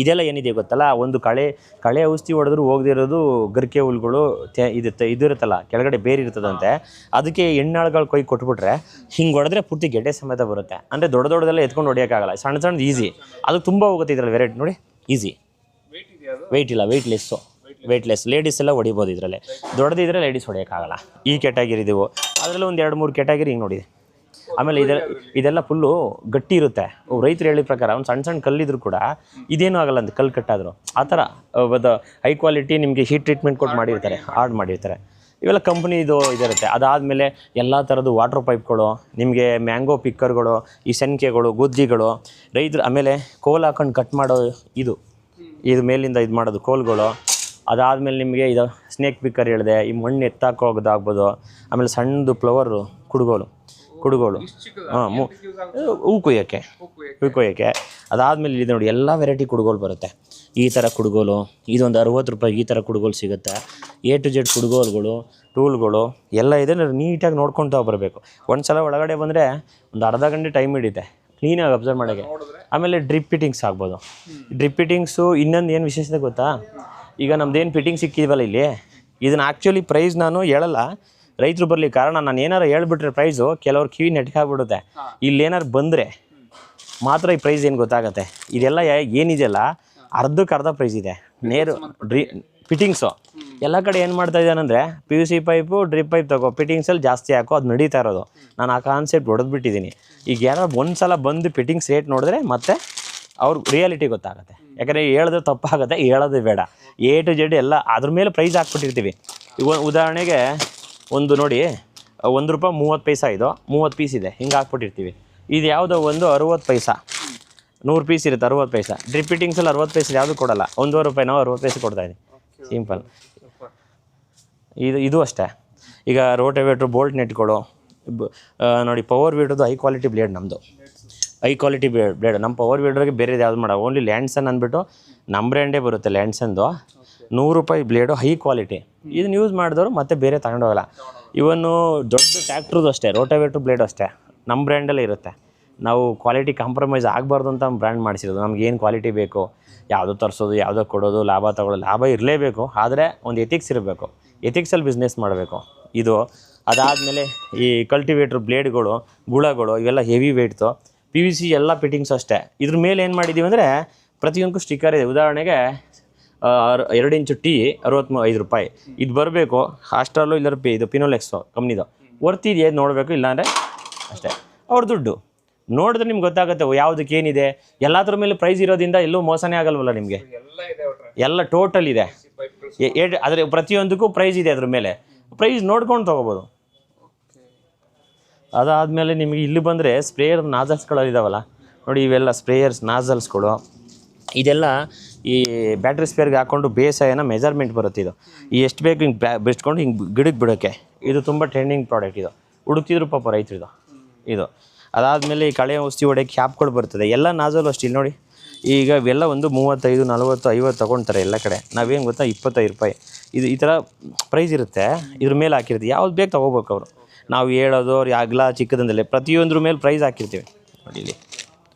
ಇದೆಲ್ಲ ಏನಿದೆ ಗೊತ್ತಲ್ಲ, ಒಂದು ಕಳೆ ಔಷಧಿ ಹೊಡೆದ್ರು ಹೋಗದಿರೋದು ಗರಿಕೆ ಹುಲ್ಗಳು ಇದಿರುತ್ತಲ್ಲ, ಕೆಳಗಡೆ ಬೇರೆ ಇರ್ತದಂತೆ. ಅದಕ್ಕೆ ಎಣ್ಣಾಳುಗಳು ಕೈ ಕೊಟ್ಬಿಟ್ರೆ ಹಿಂಗೆ ಹೊಡೆದ್ರೆ ಪೂರ್ತಿ ಗೆಡ್ಡೆ ಸಮೇತ ಬರುತ್ತೆ. ಅಂದರೆ ದೊಡ್ಡದೆಲ್ಲ ಎತ್ಕೊಂಡು ಹೊಡಿಯೋಕ್ಕಾಗಲ್ಲ, ಸಣ್ಣದು ಈಸಿ. ಅದು ತುಂಬ ಹೋಗುತ್ತೆ ಇದರಲ್ಲಿ ವೆರೈಟಿ ನೋಡಿ. ಈಸಿ, ವೆಯ್ಟ್ ಇಲ್ಲ, ವೆಯ್ಟ್ಲೆಸ್. ಲೇಡೀಸ್ ಎಲ್ಲ ಹೊಡಿಬೋದು ಇದರಲ್ಲಿ. ದೊಡ್ಡದಿದ್ರೆ ಲೇಡೀಸ್ ಹೊಡಿಯೋಕ್ಕಾಗಲ್ಲ. ಈ ಕೆಟಗಿರಿ ಇದೆವು, ಅದರಲ್ಲಿ ಒಂದು 2-3 ಕೆಟಗಿರಿ ಹಿಂಗೆ ನೋಡಿ. ಆಮೇಲೆ ಇದೆಲ್ಲ ಫುಲ್ಲು ಗಟ್ಟಿ ಇರುತ್ತೆ. ರೈತರು ಹೇಳಿದ ಪ್ರಕಾರ ಒಂದು ಸಣ್ಣ ಕಲ್ಲಿದ್ರು ಕೂಡ ಇದೇನೂ ಆಗಲ್ಲ ಅಂತ, ಕಲ್ಲು ಕಟ್ಟಾದ್ರು ಆ ಥರ. ಹೈ ಕ್ವಾಲಿಟಿ ನಿಮಗೆ ಹೀಟ್ ಟ್ರೀಟ್ಮೆಂಟ್ ಕೊಟ್ಟು ಮಾಡಿರ್ತಾರೆ, ಮಾಡಿರ್ತಾರೆ. ಇವೆಲ್ಲ ಕಂಪ್ನಿ ಇದಿರುತ್ತೆ. ಅದಾದಮೇಲೆ ಎಲ್ಲ ಥರದ್ದು ವಾಟರ್ ಪೈಪ್ಗಳು, ನಿಮಗೆ ಮ್ಯಾಂಗೋ ಪಿಕ್ಕರ್ಗಳು, ಈ ಸೆನ್ಕೆಗಳು, ಗುದ್ದಿಗಳು, ರೈತರು. ಆಮೇಲೆ ಕೋಲ್ ಹಾಕೊಂಡು ಕಟ್ ಮಾಡೋ ಇದು ಮೇಲಿಂದ ಇದು ಮಾಡೋದು ಕೋಲ್ಗಳು. ಅದಾದಮೇಲೆ ನಿಮಗೆ ಇದು ಸ್ನೇಕ್ ಪಿಕ್ಕರ್ ಹೇಳಿದೆ, ಈ ಮಣ್ಣು ಎತ್ತಾಕೋಗೋದಾಗ್ಬೋದು. ಆಮೇಲೆ ಸಣ್ಣದು ಫ್ಲವರು ಕುಡುಗೋಲು ಹೂ ಕೊಯ್ಯೋಕ್ಕೆ. ಅದಾದಮೇಲೆ ಇಲ್ಲಿ ನೋಡಿ ಎಲ್ಲ ವೆರೈಟಿ ಕುಡುಗೋಲು ಬರುತ್ತೆ. ಈ ಥರ ಕುಡುಗೋಲು ಇದೊಂದು 60 ರೂಪಾಯಿಗೆ ಈ ಥರ ಕುಡುಗೋಲು ಸಿಗುತ್ತೆ. A to Z ಕುಡುಗೋಲುಗಳು, ಟೂಲ್ಗಳು ಎಲ್ಲ ಇದೆ. ನೀಟಾಗಿ ನೋಡ್ಕೊತಾ ಬರಬೇಕು. ಒಂದು ಸಲ ಒಳಗಡೆ ಬಂದರೆ ಒಂದು ಅರ್ಧ ಗಂಟೆ ಟೈಮ್ ಹಿಡಿಯುತ್ತೆ ಕ್ಲೀನಾಗಿ ಅಬ್ಸರ್ವ್ ಮಾಡೋಕ್ಕೆ. ಆಮೇಲೆ ಡ್ರಿಪ್ ಫಿಟ್ಟಿಂಗ್ಸ್ ಆಗ್ಬೋದು. ಡ್ರಿಪ್ ಫಿಟ್ಟಿಂಗ್ಸು ಇನ್ನೊಂದು ಏನು ವಿಶೇಷತೆ ಗೊತ್ತಾ, ಈಗ ನಮ್ದೇನು ಫಿಟ್ಟಿಂಗ್ ಸಿಕ್ಕಿದ್ವಲ್ಲ ಇಲ್ಲಿ, ಇದನ್ನು ಆ್ಯಕ್ಚುಲಿ ಪ್ರೈಸ್ ನಾನು ಹೇಳಲ್ಲ, ರೈತರು ಬರಲಿ. ಕಾರಣ ನಾನು ಏನಾರು ಹೇಳ್ಬಿಟ್ರೆ ಪ್ರೈಸು ಕೆಲವ್ರು ಕಿವಿ ನೆಟ್ಕಾಗ್ಬಿಡುತ್ತೆ. ಇಲ್ಲಿ ಏನಾರು ಬಂದರೆ ಮಾತ್ರ ಈ ಪ್ರೈಸ್ ಏನು ಗೊತ್ತಾಗುತ್ತೆ. ಇದೆಲ್ಲ ಏನಿದೆಯಲ್ಲ ಅರ್ಧಕ್ಕೆ ಪ್ರೈಸ್ ಇದೆ. ಫಿಟ್ಟಿಂಗ್ಸು ಎಲ್ಲ ಕಡೆ ಏನು ಮಾಡ್ತಾ ಇದ್ದಾನಂದರೆ, PVC ಪೈಪು ಡ್ರಿಪ್ ಪೈಪ್ ತಗೋ, ಫಿಟ್ಟಿಂಗ್ಸಲ್ಲಿ ಜಾಸ್ತಿ ಹಾಕೋ, ಅದು ನಡೀತಾ ಇರೋದು. ನಾನು ಆ ಕಾನ್ಸೆಪ್ಟ್ ಹೊಡೆದ್ಬಿಟ್ಟಿದ್ದೀನಿ. ಈಗ ಯಾರು ಒಂದು ಸಲ ಬಂದು ಫಿಟ್ಟಿಂಗ್ಸ್ ರೇಟ್ ನೋಡಿದ್ರೆ ಮತ್ತೆ ಅವ್ರ ರಿಯಾಲಿಟಿ ಗೊತ್ತಾಗುತ್ತೆ. ಯಾಕಂದರೆ ಹೇಳಿದ್ರೆ ತಪ್ಪಾಗುತ್ತೆ, ಹೇಳೋದು ಬೇಡ. A to Z ಎಲ್ಲ ಅದ್ರ ಮೇಲೆ ಪ್ರೈಸ್ ಹಾಕ್ಬಿಟ್ಟಿರ್ತೀವಿ. ಈಗ ಉದಾಹರಣೆಗೆ ಒಂದು ನೋಡಿ ₹1 30 ಇದು 30 ಪೀಸ್ ಇದೆ, ಹಿಂಗೆ ಹಾಕ್ಬಿಟ್ಟಿರ್ತೀವಿ. ಇದು ಯಾವುದೋ ಒಂದು 60 ಪೈಸಾ, 100 ಪೀಸ್ ಇರುತ್ತೆ 60 ಪೈಸಾ. ಡ್ರಿಪ್ಪಿಟಿಂಗ್ಸಲ್ಲಿ 60 ಪೈಸೆ ಯಾವುದು ಕೊಡಲ್ಲ, ₹1.50 ನಾವು 60 ಪೈಸೆ ಕೊಡ್ತಾಯಿದ್ದೀವಿ. ಸಿಂಪಲ್. ಇದು ಅಷ್ಟೇ. ಈಗ ರೋಟೋವೇಟ್ರು, ಬೋಲ್ಟ್ ನೆಟ್ಗಳು ನೋಡಿ. ಪವರ್ ವೀಡ್ರದ್ದು ಹೈ ಕ್ವಾಲಿಟಿ ಬ್ಲೇಡ್ ನಮ್ಮದು, ಹೈ ಕ್ವಾಲಿಟಿ ಬ್ಲೇಡ್. ನಮ್ಮ ಪವರ್ ವೀಡ್ರಿಗೆ ಬೇರೆದು ಯಾವ್ದು ಮಾಡೋ, ಓನ್ಲಿ ಲ್ಯಾಂಡ್ಸನ್ ಅಂದ್ಬಿಟ್ಟು ನಮ್ಮ ಬ್ರ್ಯಾಂಡೇ ಬರುತ್ತೆ ಲ್ಯಾಂಡ್ಸನ್ದು. ₹100 ಬ್ಲೇಡು, ಹೈ ಕ್ವಾಲಿಟಿ. ಇದನ್ನ ಯೂಸ್ ಮಾಡಿದವರು ಮತ್ತೆ ಬೇರೆ ತಗೊಂಡೋಗಲ್ಲ. ಇವನ್ನು ದೊಡ್ಡ ಟ್ಯಾಕ್ಟ್ರದ್ದು ಅಷ್ಟೇ, ರೋಟೋವೇಟ್ರ್ ಬ್ಲೇಡು ಅಷ್ಟೇ ನಮ್ಮ ಬ್ರ್ಯಾಂಡಲ್ಲೇ ಇರುತ್ತೆ. ನಾವು ಕ್ವಾಲಿಟಿ ಕಾಂಪ್ರಮೈಸ್ ಆಗಬಾರ್ದು ಅಂತ ಬ್ರ್ಯಾಂಡ್ ಮಾಡಿಸಿರೋದು. ನಮ್ಗೆ ಏನು ಕ್ವಾಲಿಟಿ ಬೇಕು, ಯಾವುದೋ ತರಿಸೋದು, ಯಾವುದೋ ಕೊಡೋದು, ಲಾಭ ತಗೊಳ್ಳೋದು. ಲಾಭ ಇರಲೇಬೇಕು, ಆದರೆ ಒಂದು ಎಥಿಕ್ಸ್ ಇರಬೇಕು. ಎಥಿಕ್ಸಲ್ಲಿ ಬಿಸ್ನೆಸ್ ಮಾಡಬೇಕು. ಇದು ಅದಾದಮೇಲೆ ಈ ಕಲ್ಟಿವೇಟ್ರ್ ಬ್ಲೇಡ್ಗಳು, ಗುಳಗಳು ಇವೆಲ್ಲ ಹೆವಿ ವೆಯ್ಟ್ದು. PVC ಎಲ್ಲ ಫಿಟ್ಟಿಂಗ್ಸ್ ಅಷ್ಟೇ. ಇದ್ರ ಮೇಲೆ ಏನು ಮಾಡಿದ್ದೀವಿ ಅಂದರೆ ಪ್ರತಿಯೊಂದಕ್ಕೂ ಸ್ಟಿಕ್ಕರ್ ಇದೆ. ಉದಾಹರಣೆಗೆ 2 ಇಂಚು ಟೀ ₹65. ಇದು ಬರಬೇಕು ಹಾಸ್ಟೆಲ್ಲು, ಇಲ್ಲರ ಇದು ಪಿನೋಲೆಕ್ಸು ಕಂಪ್ನಿದು. ವರ್ತಿದೆಯಾ ನೋಡಬೇಕು, ಇಲ್ಲಾಂದರೆ ಅಷ್ಟೇ ಅವ್ರ ದುಡ್ಡು. ನೋಡಿದ್ರೆ ನಿಮ್ಗೆ ಗೊತ್ತಾಗುತ್ತೆ ಯಾವುದಕ್ಕೆ ಏನಿದೆ. ಎಲ್ಲದ್ರ ಮೇಲೆ ಪ್ರೈಸ್ ಇರೋದ್ರಿಂದ ಎಲ್ಲೂ ಮೋಸನೇ ಆಗಲ್ವಲ್ಲ ನಿಮಗೆ. ಎಲ್ಲ ಟೋಟಲ್ ಇದೆ, ಆದರೆ ಪ್ರತಿಯೊಂದಕ್ಕೂ ಪ್ರೈಸ್ ಇದೆ. ಅದ್ರ ಮೇಲೆ ಪ್ರೈಸ್ ನೋಡ್ಕೊಂಡು ತೊಗೋಬೋದು. ಅದಾದಮೇಲೆ ನಿಮಗೆ ಇಲ್ಲಿ ಬಂದರೆ ಸ್ಪ್ರೇಯರ್ ನಾಜಲ್ಸ್ಗಳು ಇದಾವಲ್ಲ ನೋಡಿ, ಇವೆಲ್ಲ ಸ್ಪ್ರೇಯರ್ಸ್ ನಾಜಲ್ಸ್ಗಳು. ಇದೆಲ್ಲ ಈ ಬ್ಯಾಟ್ರಿ ಸ್ಪೇರ್ಗೆ ಹಾಕ್ಕೊಂಡು ಬೇಸಾಯನ ಮೆಜರ್ಮೆಂಟ್ ಬರುತ್ತೆ. ಇದು ಎಷ್ಟು ಬೇಕು ಹಿಂಗೆ ಬಿಡ್ಸ್ಕೊಂಡು ಹಿಂಗೆ ಗಿಡಕ್ಕೆ ಬಿಡೋಕ್ಕೆ. ಇದು ತುಂಬ ಟ್ರೆಂಡಿಂಗ್ ಪ್ರಾಡಕ್ಟ್. ಇದು ಹುಡುಕ್ತಿದ್ರು ಪಾಪ ರೈತರಿದು ಇದು. ಅದಾದಮೇಲೆ ಈ ಕಳೆ ಔಷಧಿ ಹೊಡೆಯೋಕ್ಕೆ ಕ್ಯಾಪ್ಗಳು ಬರ್ತದೆ. ಎಲ್ಲ ನಾಜಲು ಅಷ್ಟು ಇಲ್ಲಿ ನೋಡಿ. ಈಗ ಇವೆಲ್ಲ ಒಂದು 35, 40, 50 ತೊಗೊಳ್ತಾರೆ ಎಲ್ಲ ಕಡೆ. ನಾವೇನು ಗೊತ್ತಾ, ₹25 ಇದು ಈ ಥರ ಪ್ರೈಸ್ ಇರುತ್ತೆ. ಇದ್ರ ಮೇಲೆ ಹಾಕಿರ್ತೀವಿ, ಯಾವ್ದು ಬೇಕು ತೊಗೋಬೇಕು ಅವರು. ನಾವು ಹೇಳೋದು ಅವ್ರಿಗೆ ಅಗಲ ಚಿಕ್ಕದಂದಲೇ ಪ್ರತಿಯೊಂದ್ರ ಮೇಲೆ ಪ್ರೈಸ್ ಹಾಕಿರ್ತೀವಿ ನೋಡಿ. ಇಲ್ಲಿ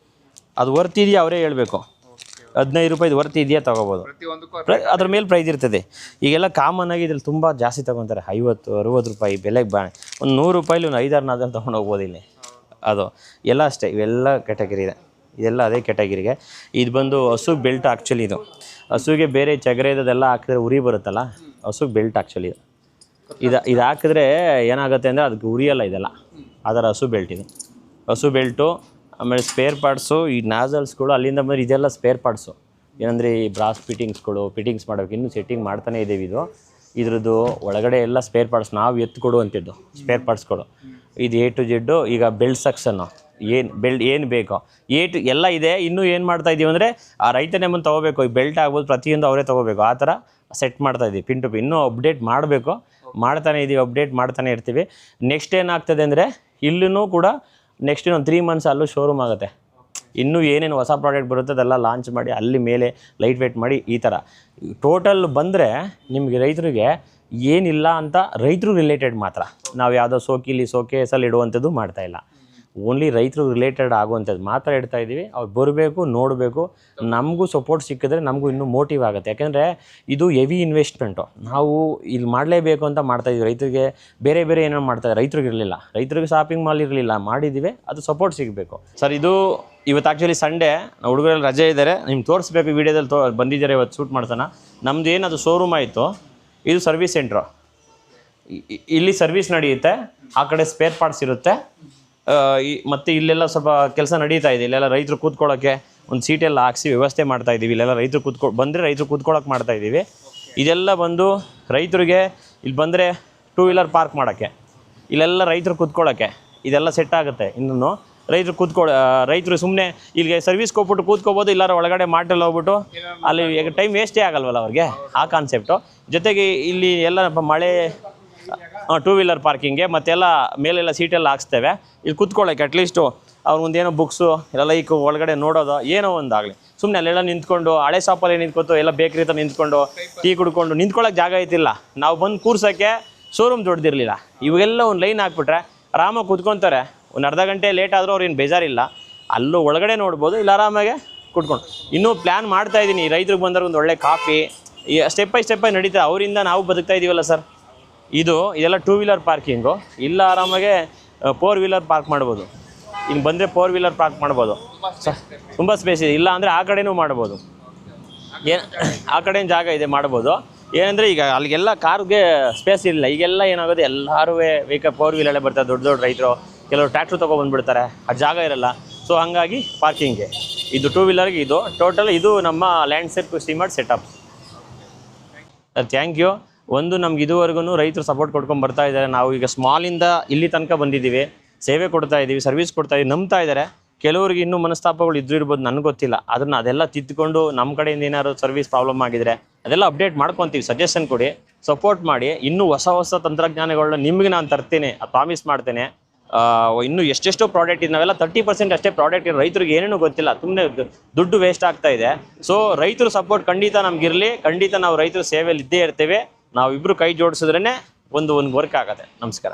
ಅದು ವರ್ತಿದೆಯಾ ಅವರೇ ಹೇಳಬೇಕು. ₹15 ವರ್ತಿ ಇದೆಯಾ ತೊಗೋಬೋದು, ಅದ್ರ ಮೇಲೆ ಪ್ರೈಸ್ ಇರ್ತದೆ. ಈಗೆಲ್ಲ ಕಾಮನ್ ಆಗಿ ಇದ್ರಲ್ಲಿ ತುಂಬ ಜಾಸ್ತಿ ತೊಗೊತಾರೆ. ₹50, ₹60 ಬೆಲೆಗೆ ಒಂದು ₹100 ಒಂದು 5-6 ನಾಜಲ್ ತೊಗೊಂಡು ಹೋಗ್ಬೋದು ಇಲ್ಲಿ. ಅದು ಎಲ್ಲ ಅಷ್ಟೇ. ಇವೆಲ್ಲ ಕ್ಯಾಟಗರಿ ಇದೆ, ಇದೆಲ್ಲ ಅದೇ ಕ್ಯಾಟಗಿರಿಗೆ. ಇದು ಬಂದು ಹಸು ಬೆಲ್ಟ್. ಆ್ಯಕ್ಚುಲಿ ಇದು ಹಸುಗೆ ಬೇರೆ ಚಗರೆದೆಲ್ಲ ಹಾಕಿದ್ರೆ ಉರಿ ಬರುತ್ತಲ್ಲ, ಹಸುಗೆ ಬೆಲ್ಟ್ ಆ್ಯಕ್ಚುಲಿ ಇದು ಹಾಕಿದ್ರೆ ಏನಾಗುತ್ತೆ ಅಂದರೆ ಅದಕ್ಕೆ ಉರಿಯಲ್ಲ ಇದೆಲ್ಲ. ಅದರ ಹಸು ಬೆಲ್ಟ್ ಇದು. ಹಸು ಬೆಲ್ಟು. ಆಮೇಲೆ ಸ್ಪೇರ್ ಪಾರ್ಟ್ಸು, ಈ ನಾಜಲ್ಸ್ಗಳು ಅಲ್ಲಿಂದ ಬಂದರೆ ಇದೆಲ್ಲ ಸ್ಪೇರ್ ಪಾರ್ಟ್ಸು. ಏನಂದರೆ ಈ ಬ್ರಾಸ್ ಫಿಟ್ಟಿಂಗ್ಸ್ ಮಾಡೋಕ್ಕೆ ಇನ್ನೂ ಸೆಟ್ಟಿಂಗ್ ಮಾಡ್ತಾನೆ ಇದ್ದೀವಿ. ಇದ್ರದ್ದು ಒಳಗಡೆ ಎಲ್ಲ ಸ್ಪೇರ್ ಪಾರ್ಟ್ಸ್ ನಾವು ಎತ್ಕೊಡುವಂಥದ್ದು ಸ್ಪೇರ್ ಪಾರ್ಟ್ಸ್ಗಳು. ಇದು A to Z. ಈಗ ಬೆಲ್ಟ್ ಸೆಕ್ಷನ್ನು ಏನು ಬೇಕೋ ಎಲ್ಲ ಇದೆ. ಇನ್ನೂ ಏನು ಮಾಡ್ತಾಯಿದ್ದೀವಿ ಅಂದರೆ ಆ ರೈತನೇ ಬಂದು ತೊಗೋಬೇಕು. ಈ ಬೆಲ್ಟ್ ಆಗ್ಬೋದು, ಪ್ರತಿಯೊಂದು ಅವರೇ ತೊಗೋಬೇಕು. ಆ ಥರ ಸೆಟ್ ಮಾಡ್ತಾಯಿದ್ದೀವಿ ಪಿನ್ ಟು ಪಿನ್. ಇನ್ನೂ ಅಪ್ಡೇಟ್ ಮಾಡಬೇಕು, ಮಾಡ್ತಾನೆ ಇದ್ದೀವಿ, ಅಪ್ಡೇಟ್ ಮಾಡ್ತಾನೆ ಇರ್ತೀವಿ. ನೆಕ್ಸ್ಟ್ ಏನಾಗ್ತದೆ ಅಂದರೆ ಇಲ್ಲೂ ಕೂಡ ನೆಕ್ಸ್ಟ್ ಇನ್ನೊಂದು 3 ಮಂತ್ಸ್ ಅಲ್ಲೂ ಶೋರೂಮ್ ಆಗುತ್ತೆ. ಇನ್ನೂ ಏನೇನು ಹೊಸ ಪ್ರಾಡಕ್ಟ್ ಬರುತ್ತೆ ಅದೆಲ್ಲ ಲಾಂಚ್ ಮಾಡಿ ಅಲ್ಲಿ ಮೇಲೆ ಲೈಟ್ ವೇಟ್ ಮಾಡಿ ಈ ಥರ ಟೋಟಲ್ ಬಂದರೆ ನಿಮಗೆ ರೈತರಿಗೆ ಏನಿಲ್ಲ ಅಂತ ರೈತರು ರಿಲೇಟೆಡ್ ಮಾತ್ರ. ನಾವು ಯಾವುದೋ ಸೋಕೇಸಲ್ಲಿ ಇಡುವಂಥದ್ದು ಮಾಡ್ತಾಯಿಲ್ಲ. ಓನ್ಲಿ ರೈತರು ರಿಲೇಟೆಡ್ ಆಗುವಂಥದ್ದು ಮಾತ್ರ ಇಡ್ತಾ ಇದ್ದೀವಿ. ಅವ್ರು ಬರಬೇಕು, ನೋಡಬೇಕು. ನಮಗೂ ಸಪೋರ್ಟ್ ಸಿಕ್ಕಿದ್ರೆ ನಮಗೂ ಇನ್ನೂ ಮೋಟಿವ್ ಆಗುತ್ತೆ. ಯಾಕೆಂದರೆ ಇದು ಹೆವಿ ಇನ್ವೆಸ್ಟ್ಮೆಂಟು. ನಾವು ಇಲ್ಲಿ ಮಾಡಲೇಬೇಕು ಅಂತ ಮಾಡ್ತಾಯಿದ್ವಿ. ರೈತರಿಗೆ ಬೇರೆ ಏನೋ ಮಾಡ್ತಾಯಿದ್ದೆ, ರೈತರಿಗೆ ಇರಲಿಲ್ಲ. ರೈತರಿಗೆ ಶಾಪಿಂಗ್ ಮಾಲ್ ಇರಲಿಲ್ಲ, ಮಾಡಿದ್ದೀವಿ. ಅದು ಸಪೋರ್ಟ್ ಸಿಗಬೇಕು ಸರ್. ಇದು ಇವತ್ತು ಆ್ಯಕ್ಚುಲಿ ಸಂಡೇ, ಹುಡುಗರಲ್ಲಿ ರಜೆ ಇದ್ದಾರೆ. ನಿಮ್ಗೆ ತೋರಿಸ್ಬೇಕು, ವೀಡಿಯೋದಲ್ಲಿ ಬಂದಿದ್ದಾರೆ ಇವತ್ತು ಶೂಟ್ ಮಾಡ್ತಾನೆ. ನಮ್ಮದು ಏನದು ಶೋರೂಮ್ ಆಯಿತು, ಇದು ಸರ್ವಿಸ್ ಸೆಂಟ್ರು. ಇಲ್ಲಿ ಸರ್ವಿಸ್ ನಡೆಯುತ್ತೆ, ಆ ಕಡೆ ಸ್ಪೇರ್ ಪಾರ್ಟ್ಸ್ ಇರುತ್ತೆ. ಮತ್ತು ಇಲ್ಲೆಲ್ಲ ಸ್ವಲ್ಪ ಕೆಲಸ ನಡೀತಾ ಇದೆ. ಇಲ್ಲೆಲ್ಲ ರೈತರು ಕೂತ್ಕೊಳ್ಳೋಕ್ಕೆ ಒಂದು ಸೀಟೆಲ್ಲ ಹಾಕ್ಸಿ ವ್ಯವಸ್ಥೆ ಮಾಡ್ತಾಯಿದ್ದೀವಿ. ಇಲ್ಲೆಲ್ಲ ರೈತರು ಬಂದರೆ ರೈತರು ಕೂತ್ಕೊಳ್ಳೋಕೆ ಮಾಡ್ತಾಯಿದ್ದೀವಿ. ಇದೆಲ್ಲ ಬಂದು ರೈತರಿಗೆ ಇಲ್ಲಿ ಬಂದರೆ 2 ವೀಲರ್ ಪಾರ್ಕ್ ಮಾಡೋಕ್ಕೆ, ಇಲ್ಲೆಲ್ಲ ರೈತರು ಕೂತ್ಕೊಳ್ಳೋಕ್ಕೆ ಇದೆಲ್ಲ ಸೆಟ್ ಆಗುತ್ತೆ. ಇನ್ನೂ ರೈತರು ಸುಮ್ಮನೆ ಇಲ್ಲಿಗೆ ಸರ್ವಿಸ್ಗೆ ಹೋಗ್ಬಿಟ್ಟು ಕೂತ್ಕೋಬೋದು. ಇಲ್ಲಾರ ಒಳಗಡೆ ಮಾರ್ಟಲ್ಲಿ ಹೋಗ್ಬಿಟ್ಟು ಅಲ್ಲಿ ಟೈಮ್ ವೇಸ್ಟೇ ಆಗಲ್ವಲ್ಲ ಅವ್ರಿಗೆ, ಆ ಕಾನ್ಸೆಪ್ಟು. ಜೊತೆಗೆ ಇಲ್ಲಿ ಎಲ್ಲ ಮಳೆ 2 ವೀಲರ್ ಪಾರ್ಕಿಂಗ್ಗೆ ಮತ್ತೆಲ್ಲ ಮೇಲೆಲ್ಲ ಸೀಟೆಲ್ಲ ಹಾಕ್ಸ್ತೇವೆ. ಇಲ್ಲಿ ಕೂತ್ಕೊಳ್ಳೋಕೆ ಅಟ್ಲೀಸ್ಟು ಅವ್ರು ಒಂದೇನೋ ಬುಕ್ಸು ಇಲ್ಲ ಲೈಕ್ ಒಳಗಡೆ ನೋಡೋದು ಏನೋ ಒಂದಾಗಲಿ. ಸುಮ್ಮನೆ ಅಲ್ಲೆಲ್ಲ ನಿಂತ್ಕೊಂಡು ಹಳೆ ಶಾಪಲ್ಲಿ ನಿಂತ್ಕೊತು, ಎಲ್ಲ ಬೇಕ್ರಿ ಹತ್ರ ನಿಂತ್ಕೊಂಡು ಟೀ ಕುಡ್ಕೊಂಡು ನಿಂತ್ಕೊಳ್ಳೋಕೆ ಜಾಗ ಐತಿಲ್ಲ. ನಾವು ಬಂದು ಕೂರ್ಸೋಕ್ಕೆ ಶೋರೂಮ್ ದೊಡ್ಡದಿರಲಿಲ್ಲ. ಇವೆಲ್ಲ ಒಂದು ಲೈನ್ ಹಾಕ್ಬಿಟ್ರೆ ಆರಾಮಾಗಿ ಕೂತ್ಕೊತಾರೆ. ಒಂದು ಅರ್ಧ ಗಂಟೆ ಲೇಟ್ ಆದರೂ ಅವ್ರೇನು ಬೇಜಾರಿಲ್ಲ. ಅಲ್ಲೂ ಒಳಗಡೆ ನೋಡ್ಬೋದು, ಇಲ್ಲ ಆರಾಮಾಗೆ ಕೂತ್ಕೊಂಡು. ಇನ್ನೂ ಪ್ಲ್ಯಾನ್ ಮಾಡ್ತಾಯಿದ್ದೀನಿ ರೈತರಿಗೆ ಬಂದರೆ ಒಂದು ಒಳ್ಳೆ ಕಾಫಿ ಸ್ಟೆಪ್ ಬೈ ನಡೀತಾ. ಅವರಿಂದ ನಾವು ಬದುಕ್ತಾ ಇದ್ದೀವಲ್ಲ ಸರ್. ಇದೆಲ್ಲ 2 ವೀಲರ್ ಪಾರ್ಕಿಂಗು. ಇಲ್ಲ ಆರಾಮಾಗೆ 4 ವೀಲರ್ ಪಾರ್ಕ್ ಮಾಡ್ಬೋದು. ಇಲ್ಲಿ ಬಂದರೆ 4 ವೀಲರ್ ಪಾರ್ಕ್ ಮಾಡ್ಬೋದು. ತುಂಬ ಸ್ಪೇಸ್ ಇದೆ. ಇಲ್ಲ ಅಂದರೆ ಆ ಕಡೆನೂ ಮಾಡ್ಬೋದು. ಆ ಕಡೆಯಿಂದ ಜಾಗ ಇದೆ, ಮಾಡ್ಬೋದು. ಏನಂದರೆ ಈಗ ಅಲ್ಲಿಗೆಲ್ಲ ಕಾರ್ಗೆ ಸ್ಪೇಸ್ ಇಲ್ಲ. ಈಗೆಲ್ಲ ಏನಾಗೋದು, ಎಲ್ಲರೂ ವೆಹಿಕಲ್ 4 ವೀಲಲ್ಲೇ ಬರ್ತಾರೆ. ದೊಡ್ಡ ರೈತರು ಕೆಲವರು ಟ್ರ್ಯಾಕ್ಟ್ರು ತೊಗೊಬಂದುಬಿಡ್ತಾರೆ, ಆ ಜಾಗ ಇರಲ್ಲ. ಸೊ ಹಾಗಾಗಿ ಪಾರ್ಕಿಂಗ್ಗೆ ಇದು 2 ವೀಲರ್ಗೆ ಇದು ಟೋಟಲ್ ಇದು ನಮ್ಮ landscape steamer setup. Thank you. ಒಂದು ನಮ್ಗೆ ಇದುವರೆಗೂ ರೈತರು ಸಪೋರ್ಟ್ ಕೊಡ್ಕೊಂಡು ಬರ್ತಾ ಇದ್ದಾರೆ. ನಾವು ಈಗ ಸ್ಮಾಲಿಂದ ಇಲ್ಲಿ ತನಕ ಬಂದಿದ್ದೀವಿ, ಸೇವೆ ಕೊಡ್ತಾ ಇದ್ದೀವಿ, ಸರ್ವಿಸ್ ಕೊಡ್ತಾ ಇದ್ದೀವಿ, ನಂಬ್ತಾ ಇದ್ದಾರೆ. ಕೆಲವರಿಗೆ ಇನ್ನೂ ಮನಸ್ತಾಪಗಳು ಇದ್ದು ಇರ್ಬೋದು, ನನಗೆ ಗೊತ್ತಿಲ್ಲ. ಅದೆಲ್ಲ ತಿದ್ದುಕೊಂಡು ನಮ್ಮ ಕಡೆಯಿಂದ ಏನಾದ್ರು ಸರ್ವಿಸ್ ಪ್ರಾಬ್ಲಮ್ ಆಗಿದ್ರೆ ಅದೆಲ್ಲ ಅಪ್ಡೇಟ್ ಮಾಡ್ಕೊತೀವಿ. ಸಜೆಷನ್ ಕೊಡಿ, ಸಪೋರ್ಟ್ ಮಾಡಿ. ಇನ್ನೂ ಹೊಸ ತಂತ್ರಜ್ಞಾನಗಳನ್ನ ನಿಮಗೆ ನಾನು ತರ್ತೇನೆ, ಪ್ರಾಮಿಸ್ ಮಾಡ್ತೇನೆ. ಇನ್ನೂ ಎಷ್ಟೆಷ್ಟೋ ಪ್ರಾಡಕ್ಟ್ ಇದೆ, ನಾವೆಲ್ಲ 30% ಅಷ್ಟೇ ಪ್ರಾಡಕ್ಟ್ ಇದೆ. ರೈತರಿಗೆ ಏನೇನೂ ಗೊತ್ತಿಲ್ಲ, ಸುಮ್ಮನೆ ದುಡ್ಡು ವೇಸ್ಟ್ ಆಗ್ತಾ ಇದೆ. ಸೊ ರೈತರ ಸಪೋರ್ಟ್ ಖಂಡಿತ ನಮಗಿರಲಿ. ಖಂಡಿತ ನಾವು ರೈತರ ಸೇವೆಯಲ್ಲಿ ಇದ್ದೇ ಇರ್ತೇವೆ. ನಾವಿಬ್ಬರು ಕೈ ಜೋಡಿಸಿದ್ರೇ ಒಂದು ವರ್ಕ್ ಆಗುತ್ತೆ. ನಮಸ್ಕಾರ.